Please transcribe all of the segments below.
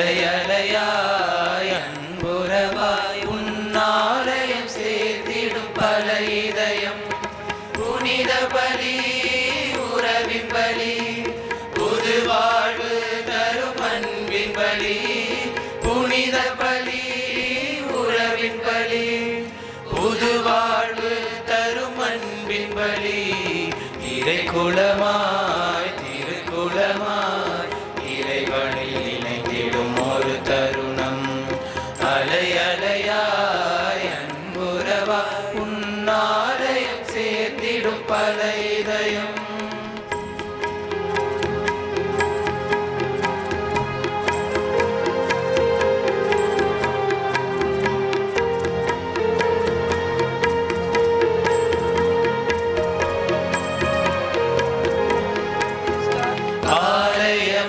அலையலையாய் அன்புறவாய் உன்னாலயம் சேர்த்திடும் பல இதயம். புனித பலி உறவின் பலி, புது வாழ்வு தரும் அன்பின் பலி. புனித பலி உறவின் பலி, புது வாழ்வு தரும் அன்பின் பலி. இறை குலமாய் திருக்குலமாய் இறைவனில் இணைந்திடும் ஒரு தருணம். அலை அலையாய் அன்புறவாய் உன்னாலயம் சேர்ந்திடும் பல இதயம்.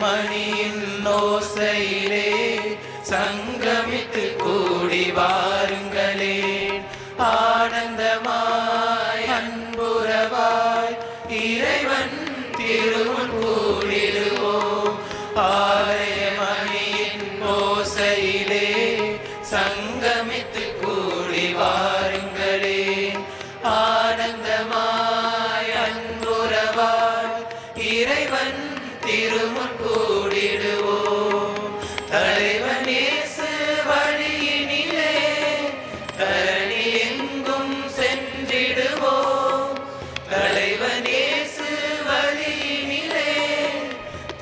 மணியின் ஓசையிலே சங்கமித்து கூடி வாருங்களே. ஆனந்தமாய் அன்புறவாய் இறைவன் திருமுன் கூடிடுவோம். ஆலய மணியின் ஓசையிலே சங்கமித்து கூடி வாருங்களே. ஆனந்தமாய் அன்புறவாய் இறைவன் திருமுன் கூடிடுவோம். தலைவன் இயேசு வழியினிலே தரணி எங்கும் சென்றிடுவோம். தலைவன் இயேசு வழியினிலே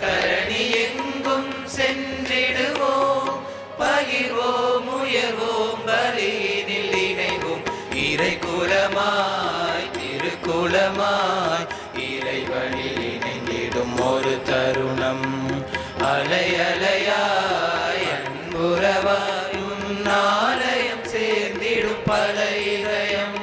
தரணி எங்கும் சென்றிடுவோம். பகிர்வோம் உயர்வோம் பலியினில் இணைவோம். இறை குலமாய் திருக்குலமாய் இறைவனில் இணைந்திடும் ஒரு தருணம். அலை அலையாய் அன்புறவாய் உன்னாலயம் சேர்ந்திடும் பல இதயம்.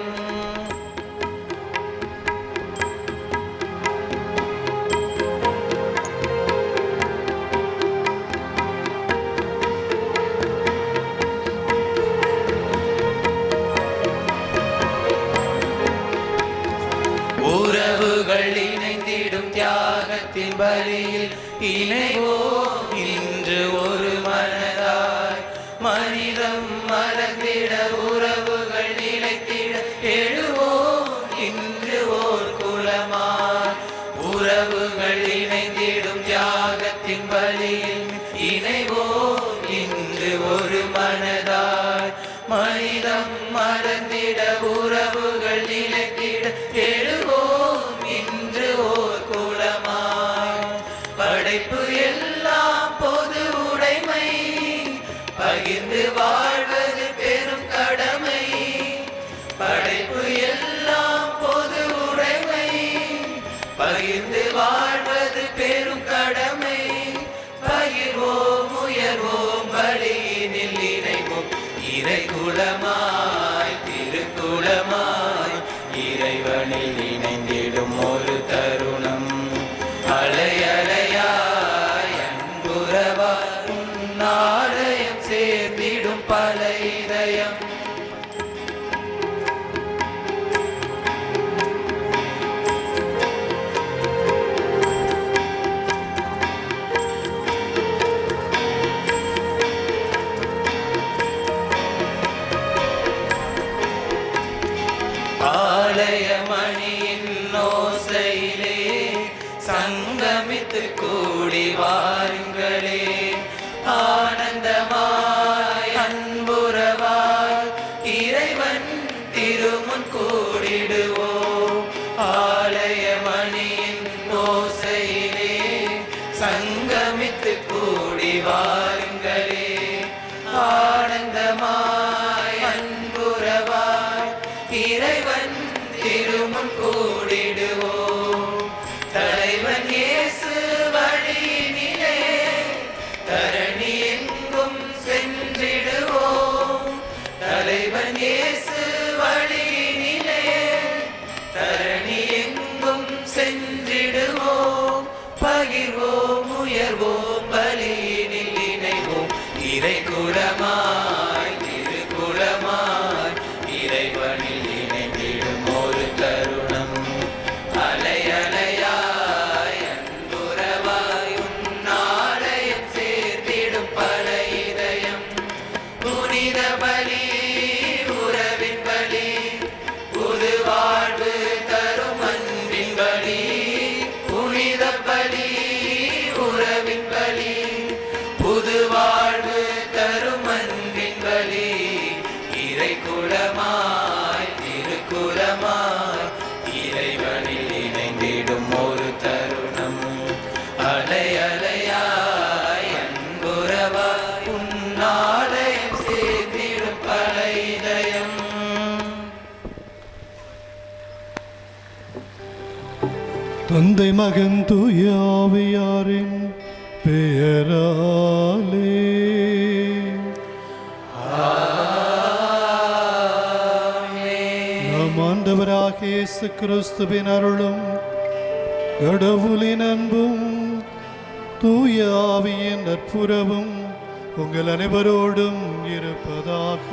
உறவுகள் இணைந்திடும் தியாகத்தின் பலியில் இணைவோம் இன்று ஒரு மனதாய். மனிதம் மலர்ந்திட உறவுகள் நிலைத்திட எழுவோம் இன்று ஓர் குலமாய். உறவுகள் இணைந்திடும் தியாகத்தின் பலியில் இணைவோம் இன்று ஒரு மனதாய். மனிதம் மலர்ந்திட உறவுகள் நிலைத்திட எழுவோம் இன்று ஓர் குலமாய். படைப்பு எல்லாம் பொது உடைமை, பகிர்ந்து வாழ்வது பெரும் கடமை. படைப்பு எல்லாம் பொது உடைமை, பகிர்ந்து வாழ்வது பெரும் கடமை. பகிர்வோம் உயர்வோம் பலியினில் இணைவோம். இறை குலமாய் திருக்குலமாய் இறைவனில் இணைந்திடும் ஒரு தருணம். அலை அலையாய் அன்புறவாய் உன்னாலயம் சேர்ந்திடும் பல இதயம். ஆலய மணியின் ஓசையிலே சங்கமித்து கூடி வாருங்களே. ஆனந்தமாய் அன்புறவாய் இறைவன் திருமுன் கூடிடுவோம். ஆலய மணியின் ஓசையிலே சங்கமித்து கூடி வாருங்களே. ஆனந்தமாய் அன்புறவாய் இறைவன் திருமுன் கூடிடுவோம். தலைவன் இயேசு வழியினிலே தரணி எங்கும் சென்றிடுவோம். தலைவன் இயேசு வழியினிலே தரணி எங்கும் சென்றிடுவோம். பகிர்வோம் உயர்வோம் பலியினில் இணைவோம். இறை குலமாய் திருக்குலமாய் இறைவனில் இணைந்திடும் ஒரு தருணம். அலை அலையாய் அன்புறவாய் உன்னாலயம் சேர்த்திடும் பல உன்னாலயம் சேர்ந்திடும் பல இதயம். தந்தை மகன் தூய ஆவியாரின் பெயராலே நம் ஆண்டவராகிய இயேசு கிறிஸ்துவின் அருளும் கடவுளின் அன்பும் தூய ஆவியின் நட்புறவும் உங்கள் அனைவரோடும் இருப்பதாக.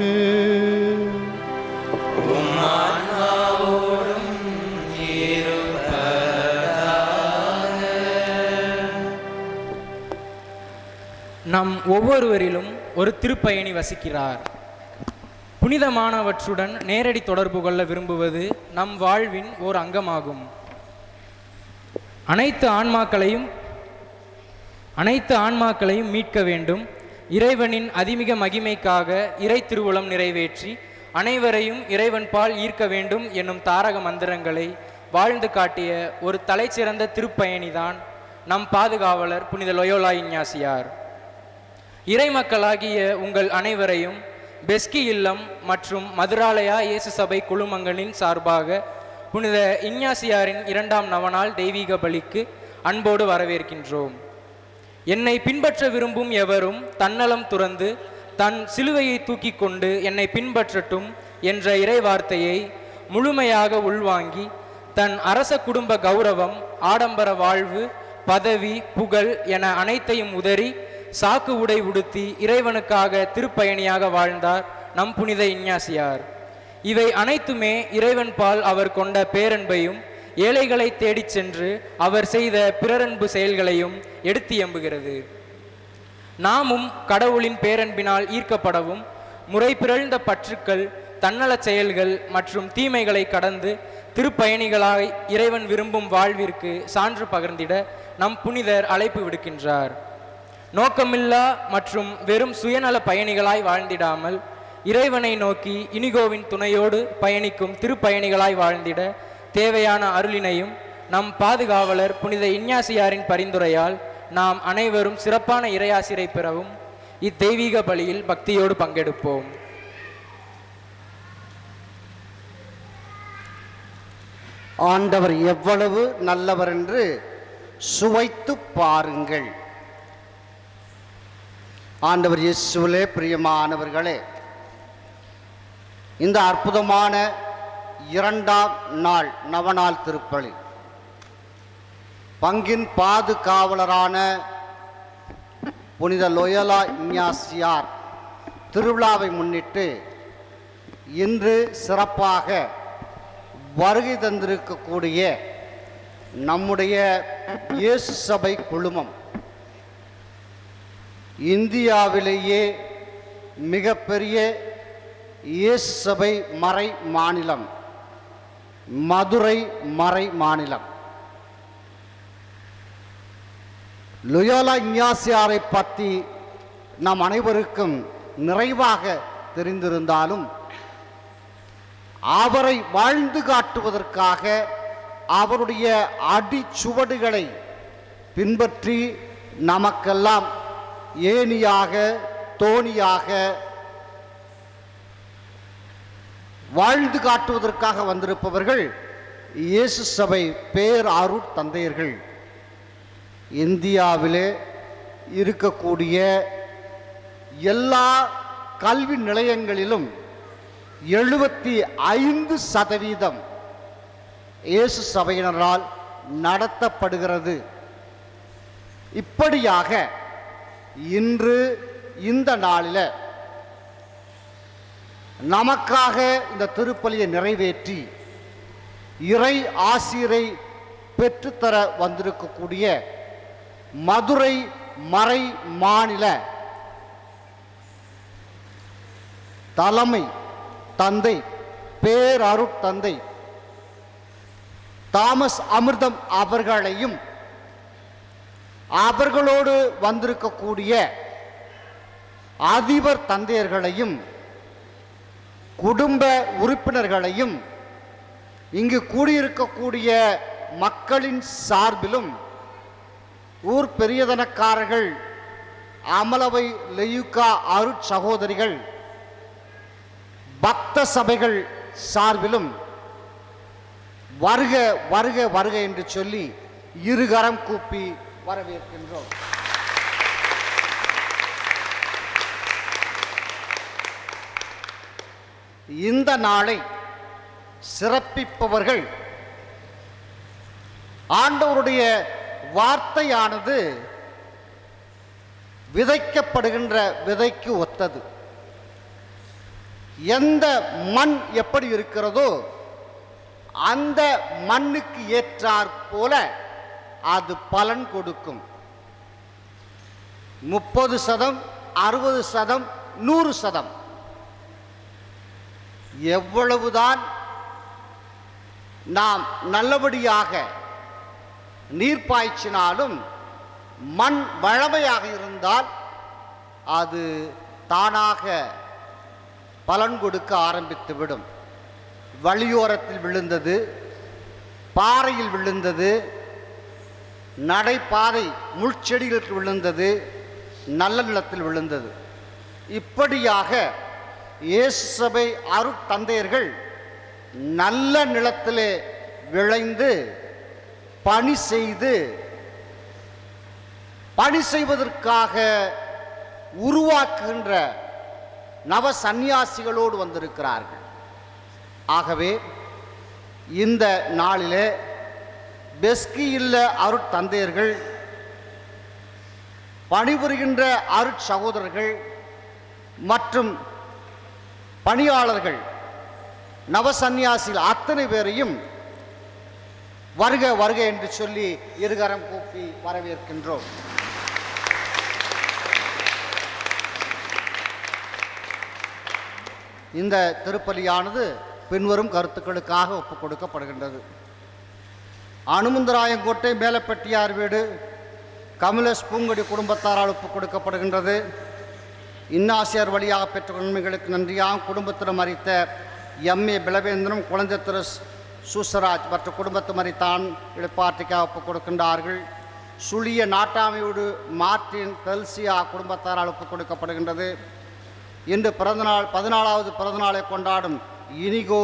நம் ஒவ்வொருவரிலும் ஒரு திருப்பயணி வசிக்கிறார். புனிதமானவற்றுடன் நேரடி தொடர்பு கொள்ள விரும்புவது நம் வாழ்வின் ஓர் அங்கமாகும். அனைத்து ஆன்மாக்களையும் மீட்க வேண்டும். இறைவனின் அதிமிக மகிமைக்காக இறை திருவுளம் நிறைவேற்றி அனைவரையும் இறைவன் பால் ஈர்க்க வேண்டும் என்னும் தாரக மந்திரங்களை வாழ்ந்து காட்டிய ஒரு தலைச்சிறந்த திருப்பயணிதான் நம் பாதுகாவலர் புனித லொயோலா இஞ்ஞாசியார். இறை மக்களாகிய உங்கள் அனைவரையும் பெஸ்கி இல்லம் மற்றும் மதுராலயா இயேசு சபை குழுமங்களின் சார்பாக புனித இஞ்ஞாசியாரின் 2ஆம் நவநாள் தெய்வீக பலிக்கு அன்போடு வரவேற்கின்றோம். என்னை பின்பற்ற விரும்பும் எவரும் தன்னலம் துறந்து தன் சிலுவையை தூக்கி கொண்டு என்னை பின்பற்றட்டும் என்ற இறை வார்த்தையை முழுமையாக உள்வாங்கி தன் அரச குடும்ப கௌரவம், ஆடம்பர வாழ்வு, பதவி, புகழ் என அனைத்தையும் உதறி சாக்கு உடை உடுத்தி இறைவனுக்காக திருப்பயணியாக வாழ்ந்தார் நம் புனித இஞ்ஞாசியார். இவை அனைத்துமே இறைவன் பால் அவர் கொண்ட பேரன்பையும் ஏழைகளை தேடிச் சென்று அவர் செய்த பிறரன்பு செயல்களையும் எடுத்து எம்புகிறது. நாமும் கடவுளின் பேரன்பினால் ஈர்க்கப்படவும் முறை பிறழ்ந்த பற்றுக்கள், தன்னலச் செயல்கள் மற்றும் தீமைகளை கடந்து திருப்பயணிகளாய் இறைவன் விரும்பும் வாழ்விற்கு சான்று பகர்ந்திட நம் புனிதர் அழைப்பு விடுக்கின்றார். நோக்கமில்லா மற்றும் வெறும் சுயநல பயணிகளாய் வாழ்ந்திடாமல் இறைவனை நோக்கி இனிகோவின் துணையோடு பயணிக்கும் திருப்பயணிகளாய் வாழ்ந்திட தேவையான அருளினையும் நம் பாதுகாவலர் புனித இஞ்ஞாசியாரின் பரிந்துரையால் நாம் அனைவரும் சிறப்பான இறையாசிரை பெறவும் இத்தெய்வீக பலியில் பக்தியோடு பங்கெடுப்போம். ஆண்டவர் எவ்வளவு நல்லவர் என்று சுவைத்து பாருங்கள். ஆண்டவர் இயேசுவிலே பிரியமானவர்களே, இந்த அற்புதமான 2ஆம் நாள் நவநாள் திருப்பலி பங்கின் பாதுகாவலரான புனித லொயோலா இஞ்ஞாசியார் திருவிழாவை முன்னிட்டு இன்று சிறப்பாக வருகை தந்திருக்கக்கூடிய நம்முடைய இயேசு சபை குழுமம் இந்தியாவிலேயே மிகப்பெரிய இயேசு சபை மறை மாநிலம் மதுரை மறை மாநிலம். லொயோலா இஞ்ஞாசியாரை பற்றி நாம் அனைவருக்கும் நிறைவாக தெரிந்திருந்தாலும் அவரை வாழ்ந்து காட்டுவதற்காக அவருடைய அடிச்சுவடுகளை பின்பற்றி நமக்கெல்லாம் ஏணியாக தோணியாக வாழ்ந்து காட்டுவதற்காக வந்திருப்பவர்கள் இயேசு சபை பேரருட் தந்தையர்கள். இந்தியாவிலே இருக்கக்கூடிய எல்லா கல்வி நிலையங்களிலும் 75% இயேசு சபையினரால் நடத்தப்படுகிறது. இப்படியாக இன்று இந்த நாளில் நமக்காக இந்த திருப்பலியை நிறைவேற்றி இறை ஆசிரை பெற்றுத்தர வந்திருக்கக்கூடிய மதுரை மறை மாநில தலைமை தந்தை பேரருட் தந்தை தாமஸ் அமிர்தம் அவர்களையும் அவர்களோடு வந்திருக்கக்கூடிய அதிபர் தந்தையர்களையும் குடும்ப உறுப்பினர்களையும் இங்கு கூடியிருக்கக்கூடிய மக்களின் சார்பிலும் ஊர் பெரியதனக்காரர்கள் அமலவை லெயுக்கா அருட்சகோதரிகள் பக்த சபைகள் சார்பிலும் வருக வருக வருக என்று சொல்லி இருகரம் கூப்பி வரவேற்கின்றோம். இந்த நாளை சிறப்பிப்பவர்கள் ஆண்டவருடைய வார்த்தையானது விதைக்கப்படுகின்ற விதைக்கு ஒத்தது. எந்த மண் எப்படி இருக்கிறதோ அந்த மண்ணுக்கு ஏற்றாற் போல அது பலன் கொடுக்கும். 30%, 60%, 100%. எவ்வளவுதான் நாம் நல்லபடியாக நீர் பாய்ச்சினாலும் மண் வளமையாக இருந்தால் அது தானாக பலன் கொடுக்க ஆரம்பித்துவிடும். வழியோரத்தில் விழுந்தது, பாறையில் விழுந்தது, நடைபாதை முள்செடிகளுக்கு விழுந்தது, நல்ல நிலத்தில் விழுந்தது. இப்படியாக இயேசு சபை அருட்தந்தையர்கள் நல்ல நிலத்திலே விளைந்து பணி செய்வதற்காக உருவாக்குகின்ற நவ சந்நியாசிகளோடு வந்திருக்கிறார்கள். ஆகவே இந்த நாளிலே பெஸ்கி இல்ல அருட்தந்தையர்கள், பணிபுரிகின்ற அருட்சகோதரர்கள் மற்றும் பணியாளர்கள், நவசன்னியாசிகள் அத்தனை பேரையும் வருக வருக என்று சொல்லி இருகரம் கூப்பி வரவேற்கின்றோம். இந்த திருப்பலியானது பின்வரும் கருத்துக்களுக்காக ஒப்புக் கொடுக்கப்படுகின்றது. அனுமந்தராயங்கோட்டை மேலப்பட்டியார் வீடு கமலேஷ் பூங்கொடி குடும்பத்தாரால் ஒப்புக் கொடுக்கப்படுகின்றது. இன்னாசியார் வழியாக பெற்ற உண்மைகளுக்கு நன்றியாக குடும்பத்திடம் மறித்த எம்ஏ பிளவேந்திரம், குழந்தை திரு சூசராஜ் மற்றும் குடும்பத்து மறித்தான் இழப்பாற்றிக்காக ஒப்புக் கொடுக்கின்றார்கள். சுழிய நாட்டாமையோடு மார்டின் பெல்சியா குடும்பத்தாரால் ஒப்புக் கொடுக்கப்படுகின்றது. இன்று 14வது பிறந்தநாளை கொண்டாடும் இனிகோ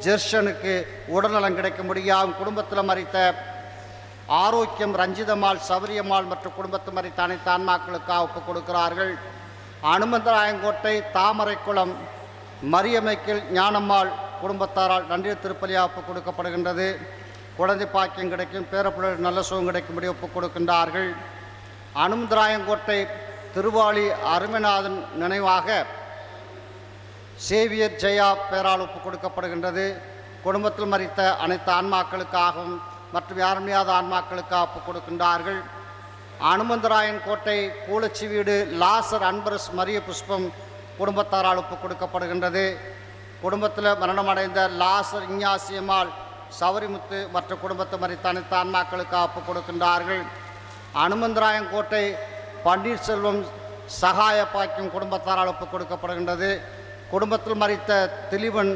ஜெர்ஷனுக்கு உடல்நலம் கிடைக்க முடியாமல் குடும்பத்தில் மறித்த ஆரோக்கியம், ரஞ்சிதம்மாள், சபரியம்மாள் மற்றும் குடும்பத்து மறித்த அனைத்து ஆன்மாக்களுக்காக ஒப்புக் கொடுக்கிறார்கள். அனுமந்தராயங்கோட்டை தாமரைக்குளம் மரியமைக்கில் ஞானம்மாள் குடும்பத்தாரால் நன்றிய திருப்பலியாக ஒப்புக் கொடுக்கப்படுகின்றது. குழந்தை பாக்கியம் கிடைக்கும், பேரப்பிள்ளை நல்ல சுகம் கிடைக்கும்படி ஒப்புக் கொடுக்கின்றார்கள். அனுமந்தராயங்கோட்டை திருவாளி அருமைநாதன் நினைவாக சேவியர் ஜெயா பேரால் ஒப்புக் கொடுக்கப்படுகின்றது. குடும்பத்தில் மறித்த அனைத்து ஆன்மாக்களுக்காகவும் மற்றும் யாருமையாத ஆன்மாக்களுக்காக ஒப்புக் கொடுக்கின்றார்கள். அனுமந்தராயன் கோட்டை கூலச்சி வீடு லாசர் அன்பரஸ் மரிய புஷ்பம் குடும்பத்தாரால் ஒப்புக் கொடுக்கப்படுகின்றது. குடும்பத்தில் மரணமடைந்த லாசர் இஞ்ஞாசியம்மாள், சவரிமுத்து மற்றும் குடும்பத்தை மறித்த அனைத்து ஆன்மாக்களுக்காக ஒப்புக் கொடுக்கின்றார்கள். அனுமந்தராயன் கோட்டை பன்னீர்செல்வம் சகாய பாக்கியம் குடும்பத்தாரால் ஒப்புக் கொடுக்கப்படுகின்றது. குடும்பத்தில் மறித்த திலீபன்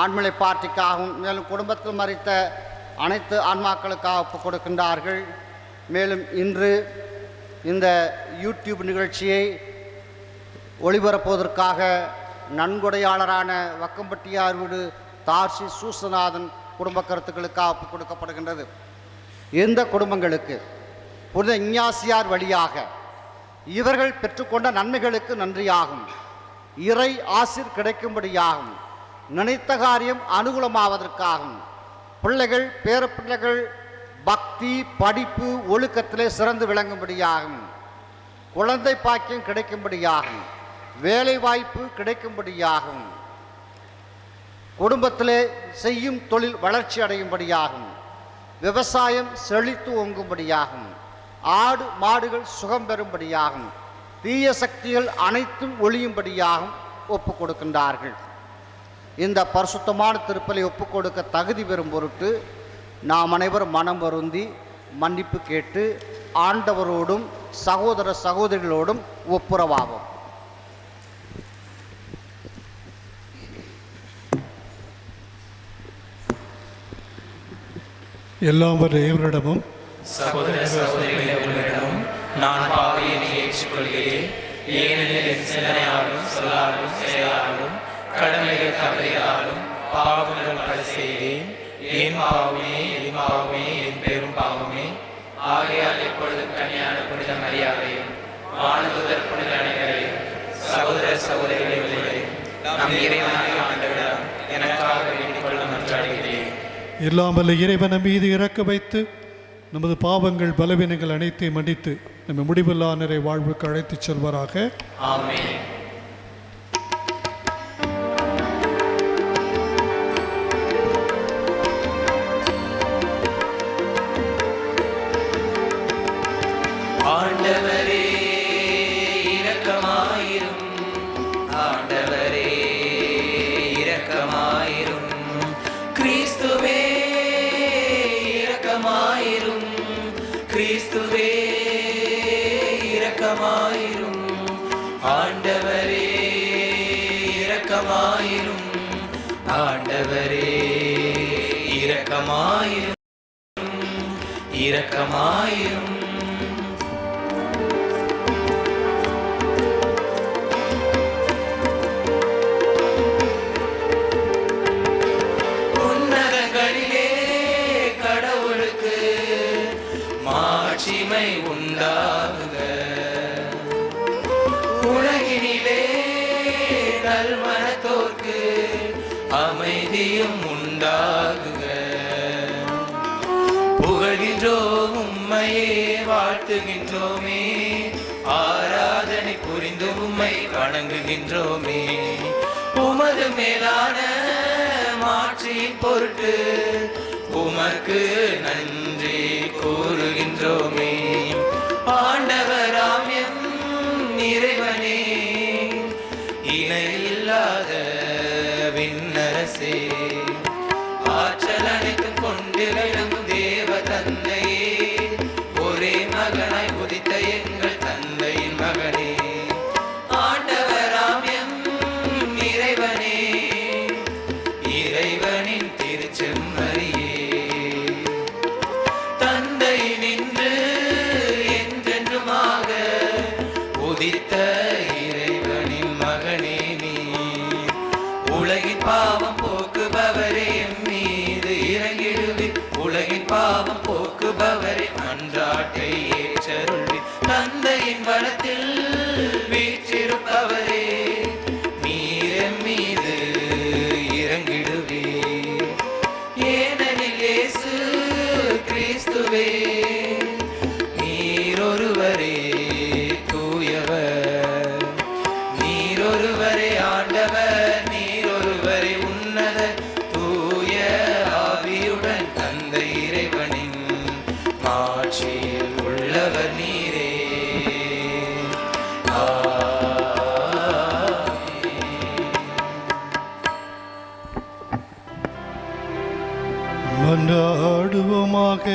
ஆண்மலை பார்ட்டிக்காகவும் மேலும் குடும்பத்தில் மறித்த அனைத்து ஆன்மாக்களுக்காக ஒப்புக் கொடுக்கின்றார்கள். மேலும் இன்று இந்த யூடியூப் நிகழ்ச்சியை ஒளிபரப்புவதற்காக நன்கொடையாளரான வக்கம்பட்டியார் வீடு தார்சி சூசநாதன் குடும்ப கருத்துக்களுக்காக ஒப்புக் கொடுக்கப்படுகின்றது. இந்த குடும்பங்களுக்கு புனித இஞ்ஞாசியார் வழியாக இவர்கள் பெற்றுக்கொண்ட நன்மைகளுக்கு நன்றியாகும், இறை ஆசிர் கிடைக்கும்படியாகும், நினைத்த காரியம் அனுகூலமாவதற்காகும், பிள்ளைகள் பேரப்பிள்ளைகள் பக்தி படிப்பு ஒழுக்கத்திலே சிறந்து விளங்கும்படியாகும், குழந்தை பாக்கியம் கிடைக்கும்படியாகும், வேலை வாய்ப்பு கிடைக்கும்படியாகும், குடும்பத்திலே செய்யும் தொழில் வளர்ச்சி அடையும்படியாகும், விவசாயம் செழித்து ஓங்கும்படியாகும், ஆடு மாடுகள் சுகம் பெறும்படியாகும், தீய சக்திகள் அனைத்தும் ஒழியும்படியாகும் ஒப்புக் கொடுக்கின்றார்கள். இந்த பரிசுத்தமான திருப்பலை ஒப்புக் கொடுக்க தகுதி பெறும் பொருட்டு நாம் அனைவரும் மனம் வருந்தி மன்னிப்பு கேட்டு ஆண்டவரோடும் சகோதர சகோதரிகளோடும் ஒப்புரவாகும். எல்லாம் வல்ல இவரிடமும் சகோதர சகோதரிகளே உங்களிடமும் நான் பாவியை ஏற்றுக்கொள்கிறேன். ஏனெனில் என் சிந்தனையாலும் சொல்லாலும் செயலாலும் கடமைகள் தவறியாலும் பாவங்கள் பல செய்தேன். என் பாவமே என் பெரும் பாவமே. ஆகையால் எப்பொழுதும் கன்னியான புனித மரியாதையும் வானதூதர் புனித அனைவரையும் சகோதர சகோதரிகளையும் நம் இறைவனாகிய ஆண்டவரிடம் எனக்காக வேண்டிக் கொள்ள மன்றாடுகிறேன். எல்லாம் வல்ல இறைவன் மீது இறக்க வைத்து நமது பாவங்கள் பலவீனங்கள் அனைத்தையும் மன்னித்து நம்ம முடிவில்லா நிறை வாழ்வுக்கு அழைத்துச் செல்வாராக. ஆமென். ஆண்டவரே இரக்கமாயிரும். ஆண்டவரே இரக்கமாயிரும். கிறிஸ்துவே இரக்கமாயிரும். கிறிஸ்துவே இரக்கமாயிரும். ஆண்டவரே இரக்கமாயிரும். ஆண்டவரே இரக்கமாயிரும். இரக்கமாயிரும். மாட்சிமை உண்டாகுக. உலகினிலே நல்மனத்தோர்க்கு அமைதியும் உண்டாகுக. புகழ்கின்றோம் உம்மையே வாழ்த்துகின்றோமே. ஆராதனை புரிந்து உம்மை வணங்குகின்றோமே. உமது மேலான மாட்சியின் பொருட்டு உமக்கு நன்றி கூறுகின்றோமே. ஆண்டவராம் எம் இறைவனே, இணையில்லாத விண்ணரசே, ஆற்றல் அனைத்தும் கொண்டு விளங்கும் தேவ தந்தையே, ஒரே மகனாய் உதித்த எங்கள் தந்தையின் மகனே, ஆண்டவராம் எம் இறைவனே, இறைவனின் திருச்செம்மறியே, உதித்த இறைவனின் மகனே நீ. உலகின் பாவம் போக்குபவரே மீது இறங்கிடுவி. உலகின் பாவம் போக்குபவரே மன்றாட்டை ஏற்றருள்வி. தந்தையின் வலத்தில் வீற்றிருப்பவரே நீர் மீது இறங்கிடுவி. ஏனெனில் இயேசு கிறிஸ்துவே நீரொருவரே தூயவர். நீரொருவரே ஆண்டவர். நீரொருவரே உன்னத தூய ஆவியுடன் தந்தை இறைவனின் மாட்சியில் உள்ளவர் நீரே. மன்றாடுவோமாக.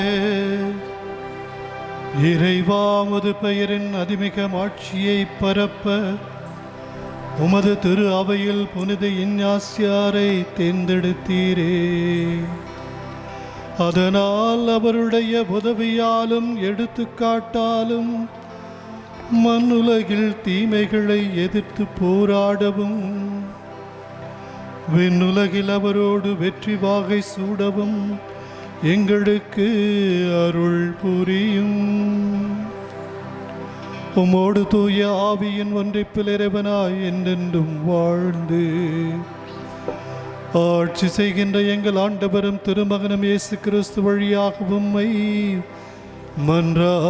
இறைவா, உமது பெயரின் அதிமிக மாட்சியை பரப்ப உமது திரு அவையில் புனித இஞ்ஞாசியாரை தேர்ந்தெடுத்தீரே. அதனால் அவருடைய உதவியாலும் எடுத்துக்காட்டாலும் மண்ணுலகில் தீமைகளை எதிர்த்து போராடவும் விண்ணுலகில் அவரோடு வெற்றி வாகை சூடவும் எங்களுக்கு அருள் புரியும். உம்மோடு தூய ஆவியின் ஒன்றிப்பில் இறைவனாய் என்றென்றும் வாழ்ந்து ஆட்சி செய்கின்ற எங்கள் ஆண்டவரும் திருமகனும் இயேசு கிறிஸ்து வழியாக உம்மை மன்றாடுகின்றோம்.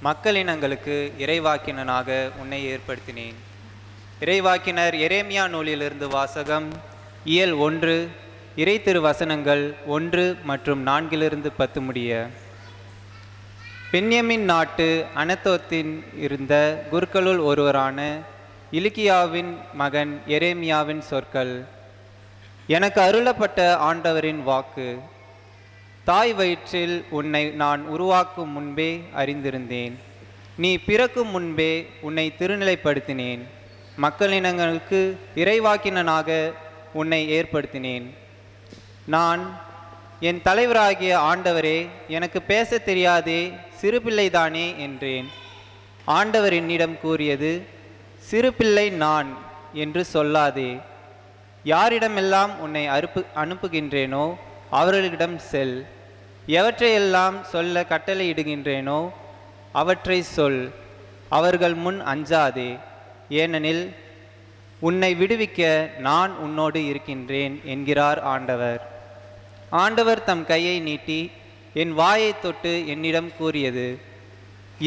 மக்களினங்களுக்கு இறைவாக்கினனாக உன்னை ஏற்படுத்தினேன். இறைவாக்கினர் எரேமியா நூலிலிருந்து வாசகம். இயல் 1, இறை திருவசனங்கள் 1 மற்றும் 4 10 முடிய. பென்யமின் நாட்டு அனத்தோத்தில் இருந்த குருக்களுள் ஒருவரான இலிக்கியாவின் மகன் எரேமியாவின் சொற்கள். எனக்கு அருளப்பட்ட ஆண்டவரின் வாக்கு. தாய் வயிற்றில் உன்னை நான் உருவாக்கும் முன்பே அறிந்திருந்தேன். நீ பிறக்கும் முன்பே உன்னை திருநிலைப்படுத்தினேன். மக்களினங்களுக்கு இறைவாக்கினனாக உன்னை ஏற்படுத்தினேன். நான் என் தலைவராகிய ஆண்டவரே, எனக்கு பேச தெரியாதே, சிறு பிள்ளைதானே என்றேன். ஆண்டவர் என்னிடம் கூறியது, சிறு பிள்ளை நான் என்று சொல்லாதே. யாரிடமெல்லாம் உன்னை அனுப்புகின்றேனோ அவர்களிடம் செல். எவற்றையெல்லாம் சொல்ல கட்டளையிடுகின்றேனோ அவற்றை சொல். அவர்கள் முன் அஞ்சாதே, ஏனெனில் உன்னை விடுவிக்க நான் உன்னோடு இருக்கின்றேன் என்கிறார் ஆண்டவர். ஆண்டவர் தம் கையை நீட்டி என் வாயை தொட்டு என்னிடம் கூறியது,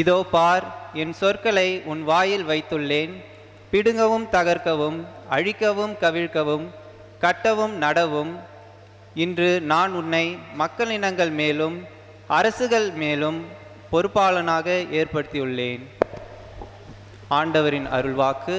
இதோ பார், என் சொற்களை உன் வாயில் வைத்துள்ளேன். பிடுங்கவும் தகர்க்கவும், அழிக்கவும் கவிழ்க்கவும், கட்டவும் நடவும். இன்று நான் உன்னை மக்களினங்கள் மேலும் அரசுகள் மேலும் பொறுப்பாளனாக ஏற்படுத்தியுள்ளேன். ஆண்டவரின் அருள்வாக்கு.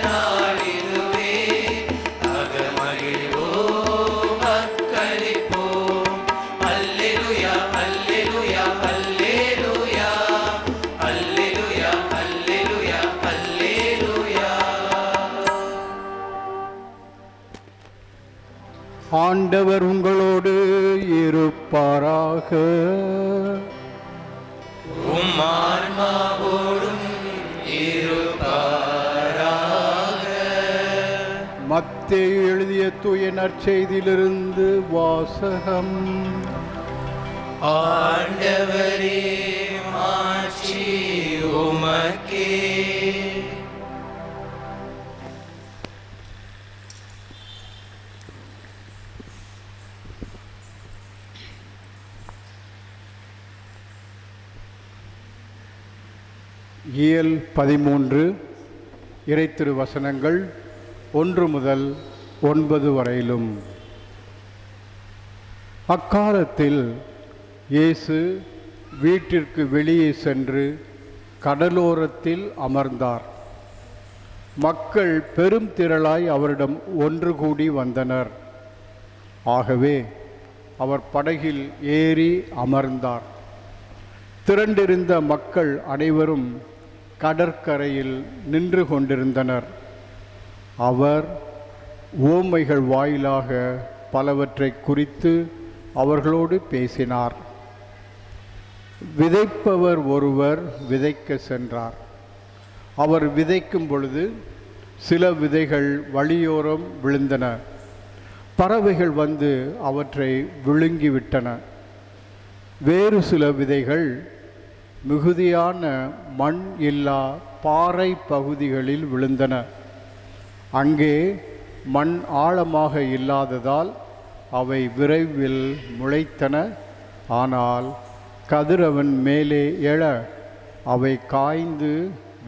நாளிதுவே அகமகிழ்வோம் அக்களிப்போம். அல்லேலூயா அல்லேலூயா அல்லேலூயா அல்லேலூயா அல்லேலூயா அல்லேலூயா. ஆண்டவர் உங்களோடு இருப்பாராக. உம் ஆன்மாவோடும் இருப்பாராக. மத்தேயு எழுதிய தூய நற்செய்தியிலிருந்து வாசகம். ஆண்டவரே மாட்சி உமக்கே. இயல் 13 இறைத்திரு வசனங்கள் 1 முதல் 9 வரையிலும். அக்காலத்தில் இயேசு வீட்டிற்கு வெளியே சென்று கடலோரத்தில் அமர்ந்தார். மக்கள் பெரும் திரளாய் அவரிடம் ஒன்று கூடி வந்தனர். ஆகவே அவர் படகில் ஏறி அமர்ந்தார். திரண்டிருந்த மக்கள் அனைவரும் கடற்கரையில் நின்று கொண்டிருந்தனர். அவர் உவமைகள் வாயிலாக பலவற்றை குறித்து அவர்களோடு பேசினார். விதைப்பவர் ஒருவர் விதைக்க சென்றார். அவர் விதைக்கும் பொழுது சில விதைகள் வழியோரம் விழுந்தன. பறவைகள் வந்து அவற்றை விழுங்கிவிட்டன. வேறு சில விதைகள் மிகுதியான மண் இல்லா பாறை பகுதிகளில் விழுந்தன. அங்கே மண் ஆழமாக இல்லாததால் அவை விரைவில் முளைத்தன. ஆனால் கதிரவன் மேலே எழ அவை காய்ந்து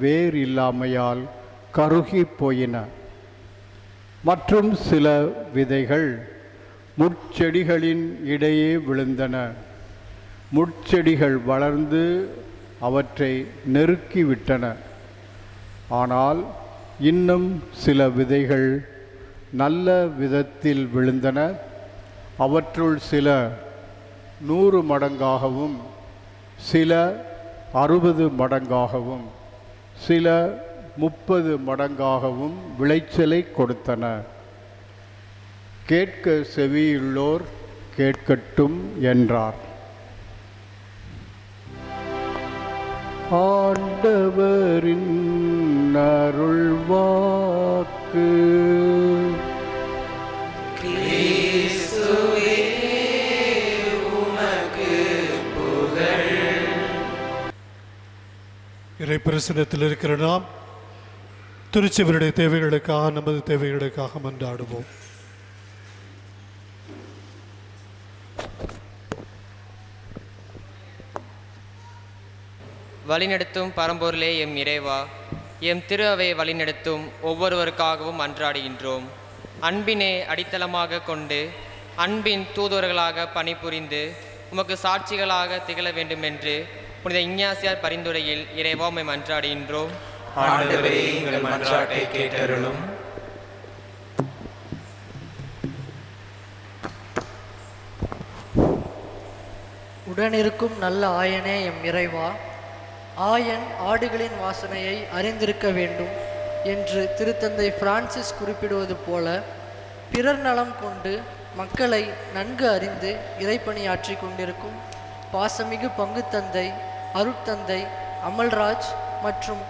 வேர் இல்லாமையால் கருகி போயின. மற்றும் சில விதைகள் முட்செடிகளின் இடையே விழுந்தன. முட்செடிகள் வளர்ந்து அவற்றை நெருக்கிவிட்டன. ஆனால் இன்னும் சில விதைகள் நல்ல விதத்தில் விழுந்தன. அவற்றுள் சில 100 மடங்காகவும் சில 60 மடங்காகவும் சில 30 மடங்காகவும் விளைச்சலை கொடுத்தன. கேட்க செவியுள்ளோர் கேட்கட்டும் என்றார். ஆண்டவரின் அருள்வாக்கு. கிறிஸ்துவே உமக்கு புகழ். இறை பிரசனத்தில் இருக்கிற நாம் திருச்சபையுடைய தேவைகளுக்காக, நமது தேவைகளுக்காக மன்றாடுவோம். வழிநடத்தும் பரம்பொருளே எம் இறைவா, எம் திரு அவை வழிநடத்தும் ஒவ்வொருவருக்காகவும் அன்றாடுகின்றோம். அன்பினை அடித்தளமாக கொண்டு அன்பின் தூதுவர்களாக பணிபுரிந்து உமக்கு சாட்சிகளாக திகழ வேண்டுமென்று புனித இஞ்ஞாசியார் பரிந்துரையில் இறைவா உம்மை மன்றாடுகின்றோம். ஆண்டவரே எங்கள் மன்றாட்டை கேட்டருளும். உடனிருக்கும் நல்ல ஆயனே எம் இறைவா, ஆயன் ஆடுகளின் வாசனையை அறிந்திருக்க வேண்டும் என்று திருத்தந்தை பிரான்சிஸ் குறிப்பிடுவது போல பிறர் நலம் கொண்டு மக்களை நன்கு அறிந்து இறைப்பணியாற்றி கொண்டிருக்கும் பாசமிகு பங்கு தந்தை அருட்தந்தை அமல்ராஜ் மற்றும்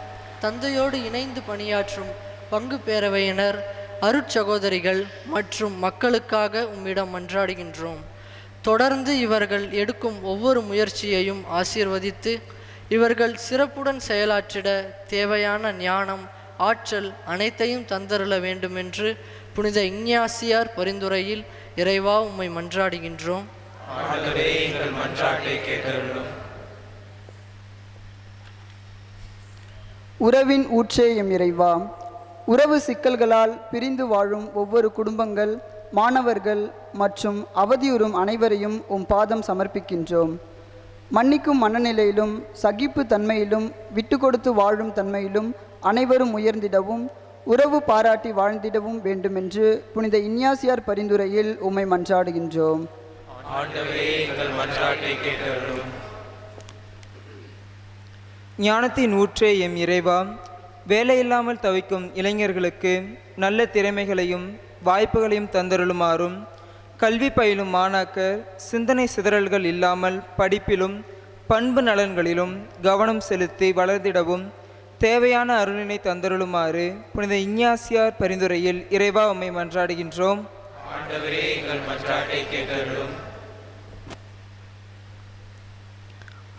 தந்தையோடு இணைந்து பணியாற்றும் பங்கு பேரவையினர், அருட்சகோதரிகள் மற்றும் மக்களுக்காக உம்மிடம் மன்றாடுகின்றோம். தொடர்ந்து இவர்கள் எடுக்கும் ஒவ்வொரு முயற்சியையும் ஆசீர்வதித்து இவர்கள் சிறப்புடன் செயலாற்றிட தேவையான ஞானம், ஆற்றல் அனைத்தையும் தந்தருள வேண்டுமென்று புனித இஞ்ஞாசியார் பரிந்துரையில் இறைவா உம்மை மன்றாடுகின்றோம். ஆண்டவரே எங்கள் மன்றாட்டை கேட்டருளும். உறவின் ஊற்றே எம் இறைவா, உறவு சிக்கல்களால் பிரிந்து வாழும் ஒவ்வொரு குடும்பங்கள், மாணவர்கள் மற்றும் அவதியுறும் அனைவரையும் உம் பாதம் சமர்ப்பிக்கின்றோம். மன்னிக்கும் மனநிலையிலும் சகிப்பு தன்மையிலும் விட்டு கொடுத்து வாழும் தன்மையிலும் அனைவரும் உயர்ந்திடவும் உறவு பாராட்டி வாழ்ந்திடவும் வேண்டுமென்று புனித இஞ்ஞாசியார் பரிந்துரையில் உம்மை மன்றாடுகின்றோம். ஆண்டவரே எங்கள் மன்றாட்டை கேட்டருளும். ஞானத்தின் ஊற்றே எம் இறைவா, வேலையில்லாமல் தவிக்கும் இளைஞர்களுக்கு நல்ல திறமைகளையும் வாய்ப்புகளையும் தந்தருளுமாறும், கல்வி பயிலும் மாணாக்கர் சிந்தனை சிதறல்கள் இல்லாமல் படிப்பிலும் பண்பு நலன்களிலும் கவனம் செலுத்தி வளர்ந்திடவும் தேவையான அருளினை தந்தருளுமாறு புனித இஞ்ஞாசியார் பரிந்துரையில் இறைவா உம்மை மன்றாடுகின்றோம். ஆண்டவரே எங்கள் மன்றாட்டை கேட்டருளும்.